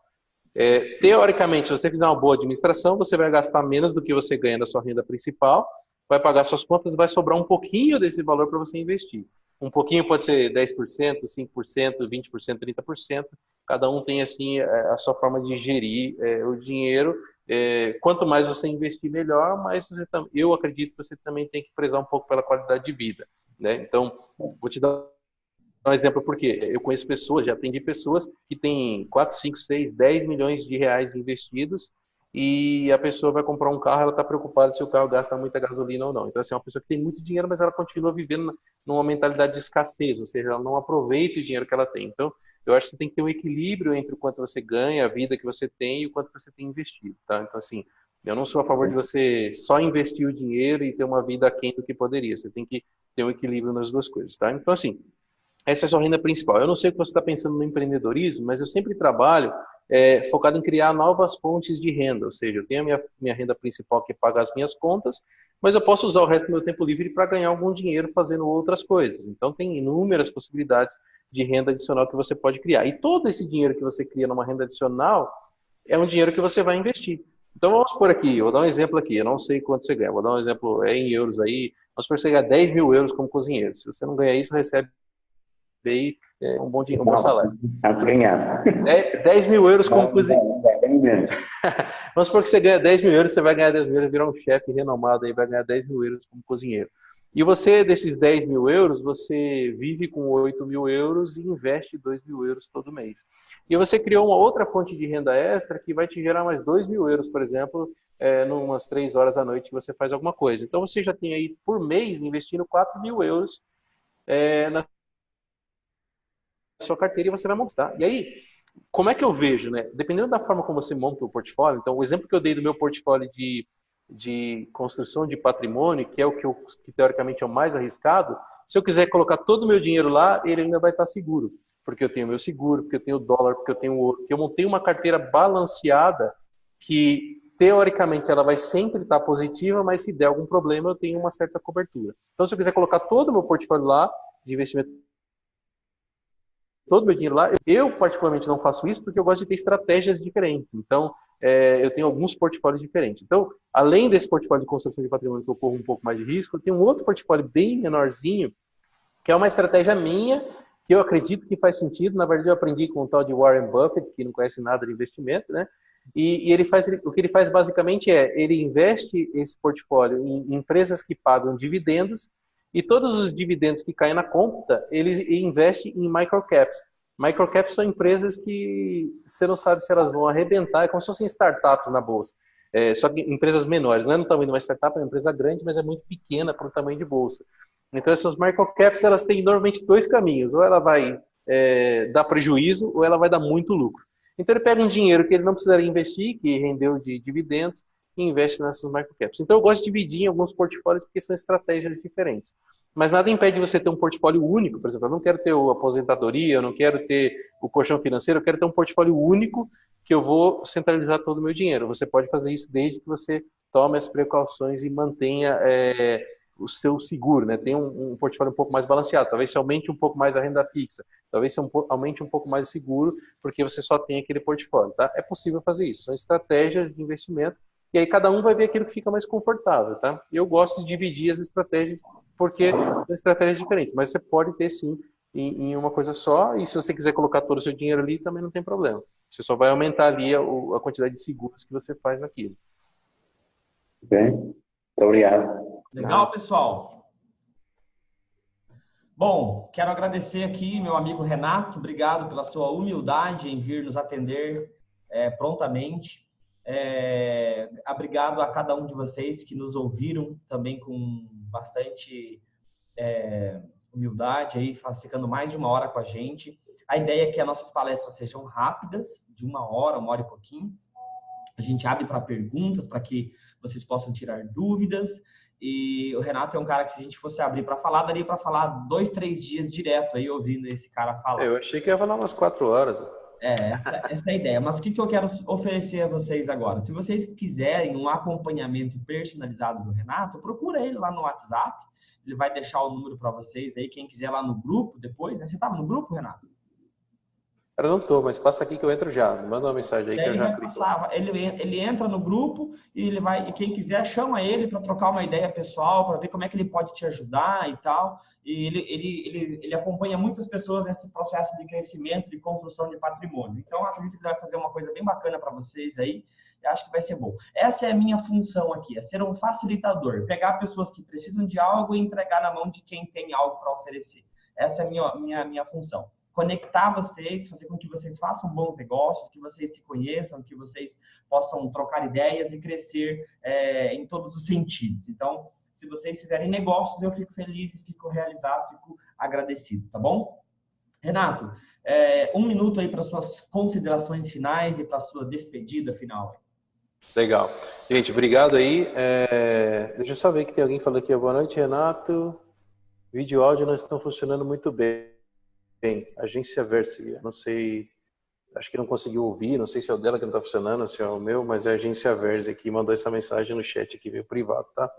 Teoricamente, se você fizer uma boa administração, você vai gastar menos do que você ganha da sua renda principal, vai pagar suas contas, vai sobrar um pouquinho desse valor para você investir. Um pouquinho pode ser 10%, 5%, 20%, 30%. Cada um tem assim a sua forma de gerir o dinheiro. Quanto mais você investir, melhor, mas eu acredito que você também tem que prezar um pouco pela qualidade de vida, né? Então, vou te dar um exemplo, porque eu conheço pessoas, já atendi pessoas que têm 4, 5, 6, 10 milhões de reais investidos e a pessoa vai comprar um carro, ela está preocupada se o carro gasta muita gasolina ou não. Então, assim, é uma pessoa que tem muito dinheiro, mas ela continua vivendo numa mentalidade de escassez, ou seja, ela não aproveita o dinheiro que ela tem. Então, eu acho que você tem que ter um equilíbrio entre o quanto você ganha, a vida que você tem e o quanto você tem investido, tá? Então, assim, eu não sou a favor de você só investir o dinheiro e ter uma vida aquém do que poderia. Você tem que ter um equilíbrio nas duas coisas, tá? Então, assim, essa é a sua renda principal. Eu não sei o que você está pensando no empreendedorismo, mas eu sempre trabalho focado em criar novas fontes de renda. Ou seja, eu tenho a minha renda principal que é pagar as minhas contas, mas eu posso usar o resto do meu tempo livre para ganhar algum dinheiro fazendo outras coisas. Então, tem inúmeras possibilidades de renda adicional que você pode criar. E todo esse dinheiro que você cria numa renda adicional é um dinheiro que você vai investir. Então, vamos por aqui, eu vou dar um exemplo aqui. Eu não sei quanto você ganha, vou dar um exemplo em euros aí. Vamos por você ganhar 10 mil euros como cozinheiro. Se você não ganhar isso, recebe aí um bom salário. 10 mil euros como cozinheiro. Vamos supor que você ganha 10 mil euros, você vai ganhar 10 mil euros, virar um chefe renomado aí, vai ganhar 10 mil euros como cozinheiro. E você, desses 10 mil euros, você vive com 8 mil euros e investe 2 mil euros todo mês. E você criou uma outra fonte de renda extra que vai te gerar mais 2 mil euros, por exemplo, umas 3 horas à noite que você faz alguma coisa. Então você já tem aí, por mês, investindo 4 mil euros na sua carteira e você vai montar. E aí, como é que eu vejo, né? Dependendo da forma como você monta o portfólio, então o exemplo que eu dei do meu portfólio de construção de patrimônio, que é o que teoricamente é o mais arriscado, se eu quiser colocar todo o meu dinheiro lá, ele ainda vai estar seguro. Porque eu tenho meu seguro, porque eu tenho dólar, porque eu tenho ouro, porque eu montei uma carteira balanceada que, teoricamente, ela vai sempre estar positiva, mas se der algum problema, eu tenho uma certa cobertura. Então, se eu quiser colocar todo o meu portfólio lá, de investimento, todo o meu dinheiro lá, eu particularmente não faço isso porque eu gosto de ter estratégias diferentes. Então, eu tenho alguns portfólios diferentes. Então, além desse portfólio de construção de patrimônio que eu corro um pouco mais de risco, eu tenho um outro portfólio bem menorzinho, que é uma estratégia minha, que eu acredito que faz sentido. Na verdade, eu aprendi com o tal de Warren Buffett, que não conhece nada de investimento, né? E o que ele faz basicamente ele investe esse portfólio em empresas que pagam dividendos, e todos os dividendos que caem na conta, ele investe em microcaps. Microcaps são empresas que você não sabe se elas vão arrebentar, é como se fossem startups na bolsa. Só que empresas menores, não é no tamanho de uma startup, é uma empresa grande, mas é muito pequena para o tamanho de bolsa. Então essas microcaps, elas têm normalmente dois caminhos, ou ela vai dar prejuízo, ou ela vai dar muito lucro. Então ele pega um dinheiro que ele não precisaria investir, que rendeu de dividendos, e investe nessas microcaps. Então eu gosto de dividir em alguns portfólios porque são estratégias diferentes. Mas nada impede você ter um portfólio único, por exemplo, eu não quero ter a aposentadoria, eu não quero ter o colchão financeiro, eu quero ter um portfólio único que eu vou centralizar todo o meu dinheiro. Você pode fazer isso desde que você tome as precauções e mantenha o seu seguro, né? Tem um portfólio um pouco mais balanceado, talvez você aumente um pouco mais a renda fixa, talvez você aumente um pouco mais o seguro, porque você só tem aquele portfólio, tá? É possível fazer isso, são estratégias de investimento, e aí cada um vai ver aquilo que fica mais confortável, tá? Eu gosto de dividir as estratégias, porque são estratégias diferentes, mas você pode ter sim em uma coisa só, e se você quiser colocar todo o seu dinheiro ali, também não tem problema. Você só vai aumentar ali a quantidade de seguros que você faz naquilo.
Ok, muito obrigado.
Legal, pessoal? Bom, quero agradecer aqui meu amigo Renato, obrigado pela sua humildade em vir nos atender prontamente. Obrigado a cada um de vocês que nos ouviram também com bastante humildade, aí, ficando mais de 1 hora com a gente. A ideia é que as nossas palestras sejam rápidas, de 1 hora, 1 hora e pouquinho. A gente abre para perguntas, para que vocês possam tirar dúvidas. E o Renato é um cara que, se a gente fosse abrir para falar, daria para falar 2, 3 dias direto aí ouvindo esse cara falar.
Eu achei que ia falar umas 4 horas.
Essa é a ideia. Mas o que eu quero oferecer a vocês agora? Se vocês quiserem um acompanhamento personalizado do Renato, procura ele lá no WhatsApp. Ele vai deixar o número para vocês aí. Quem quiser lá no grupo depois, né? Você estava no grupo, Renato?
Cara, não tô, mas passa aqui que eu entro já. Manda uma mensagem aí que eu já clico.
Ele entra no grupo e ele vai, e quem quiser chama ele para trocar uma ideia pessoal, para ver como é que ele pode te ajudar e tal. E ele acompanha muitas pessoas nesse processo de crescimento, de construção de patrimônio. Então, acredito que ele vai fazer uma coisa bem bacana para vocês aí. Eu acho que vai ser bom. Essa é a minha função aqui, é ser um facilitador, pegar pessoas que precisam de algo e entregar na mão de quem tem algo para oferecer. Essa é a minha função. Conectar vocês, fazer com que vocês façam bons negócios, que vocês se conheçam, que vocês possam trocar ideias e crescer em todos os sentidos. Então, se vocês fizerem negócios, eu fico feliz e fico realizado, fico agradecido, tá bom? Renato, 1 minuto aí para suas considerações finais e para sua despedida final.
Legal. Gente, obrigado aí. Deixa eu só ver que tem alguém falando aqui. Boa noite, Renato. Vídeo e áudio não estão funcionando muito bem. Agência Versi, não sei, acho que não conseguiu ouvir, não sei se é o dela que não está funcionando, se é o meu, mas é a Agência Versi que mandou essa mensagem no chat aqui, veio privado, tá?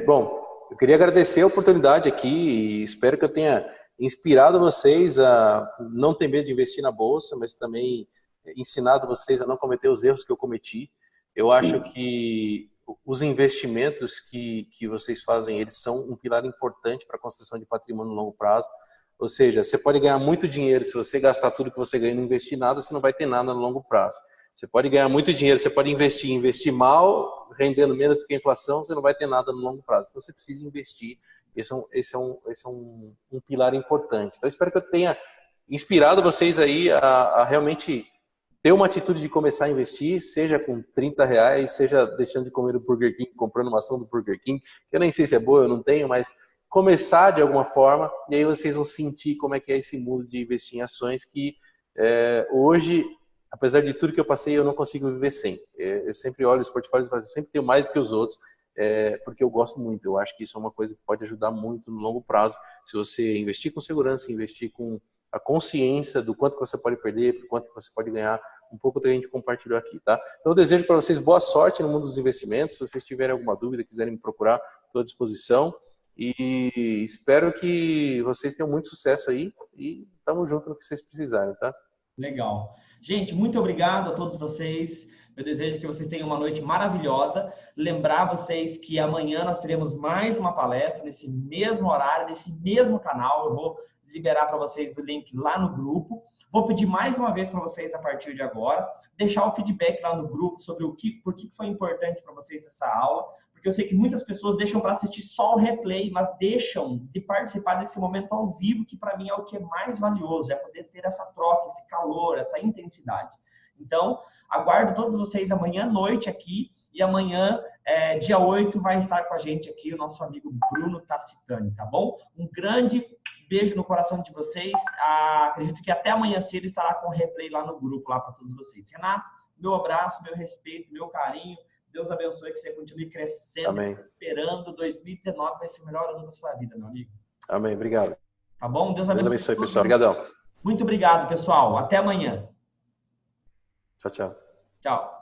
Bom, eu queria agradecer a oportunidade aqui e espero que eu tenha inspirado vocês a não ter medo de investir na bolsa, mas também ensinado vocês a não cometer os erros que eu cometi. Eu acho que os investimentos que vocês fazem, eles são um pilar importante para a construção de patrimônio no longo prazo. Ou seja, você pode ganhar muito dinheiro, se você gastar tudo que você ganha e não investir nada, você não vai ter nada no longo prazo. Você pode ganhar muito dinheiro, você pode investir mal, rendendo menos do que a inflação, você não vai ter nada no longo prazo. Então você precisa investir. Esse é um pilar importante. Então eu espero que eu tenha inspirado vocês aí a realmente ter uma atitude de começar a investir, seja com R$30, seja deixando de comer o Burger King, comprando uma ação do Burger King, que eu nem sei se é boa, eu não tenho, mas começar de alguma forma, e aí vocês vão sentir como é que é esse mundo de investir em ações que hoje, apesar de tudo que eu passei, eu não consigo viver sem. Eu sempre olho os portfólios e falo, eu sempre tenho mais do que os outros, porque eu gosto muito. Eu acho que isso é uma coisa que pode ajudar muito no longo prazo, se você investir com segurança, investir com a consciência do quanto que você pode perder, do quanto que você pode ganhar, um pouco do que a gente compartilhou aqui, tá? Então eu desejo para vocês boa sorte no mundo dos investimentos. Se vocês tiverem alguma dúvida, quiserem me procurar, estou à disposição. E espero que vocês tenham muito sucesso aí e estamos juntos no que vocês precisarem, tá?
Legal. Gente, muito obrigado a todos vocês. Eu desejo que vocês tenham uma noite maravilhosa. Lembrar vocês que amanhã nós teremos mais uma palestra nesse mesmo horário, nesse mesmo canal. Eu vou liberar para vocês o link lá no grupo. Vou pedir mais uma vez para vocês, a partir de agora, deixar o feedback lá no grupo sobre por que foi importante para vocês essa aula, porque eu sei que muitas pessoas deixam para assistir só o replay, mas deixam de participar desse momento ao vivo, que para mim é o que é mais valioso, é poder ter essa troca, esse calor, essa intensidade. Então, aguardo todos vocês amanhã à noite aqui, e amanhã, dia 8, vai estar com a gente aqui o nosso amigo Bruno Tassitani, tá bom? Um grande beijo no coração de vocês. Acredito que até amanhã cedo estará com o replay lá no grupo, lá para todos vocês. Renato, meu abraço, meu respeito, meu carinho. Deus abençoe que você continue crescendo,
Amém.
Esperando. 2019 vai ser o melhor ano da sua vida, meu amigo.
Amém, obrigado.
Tá bom?
Deus abençoe, pessoal. Obrigadão.
Muito obrigado, pessoal. Até amanhã.
Tchau, tchau.
Tchau.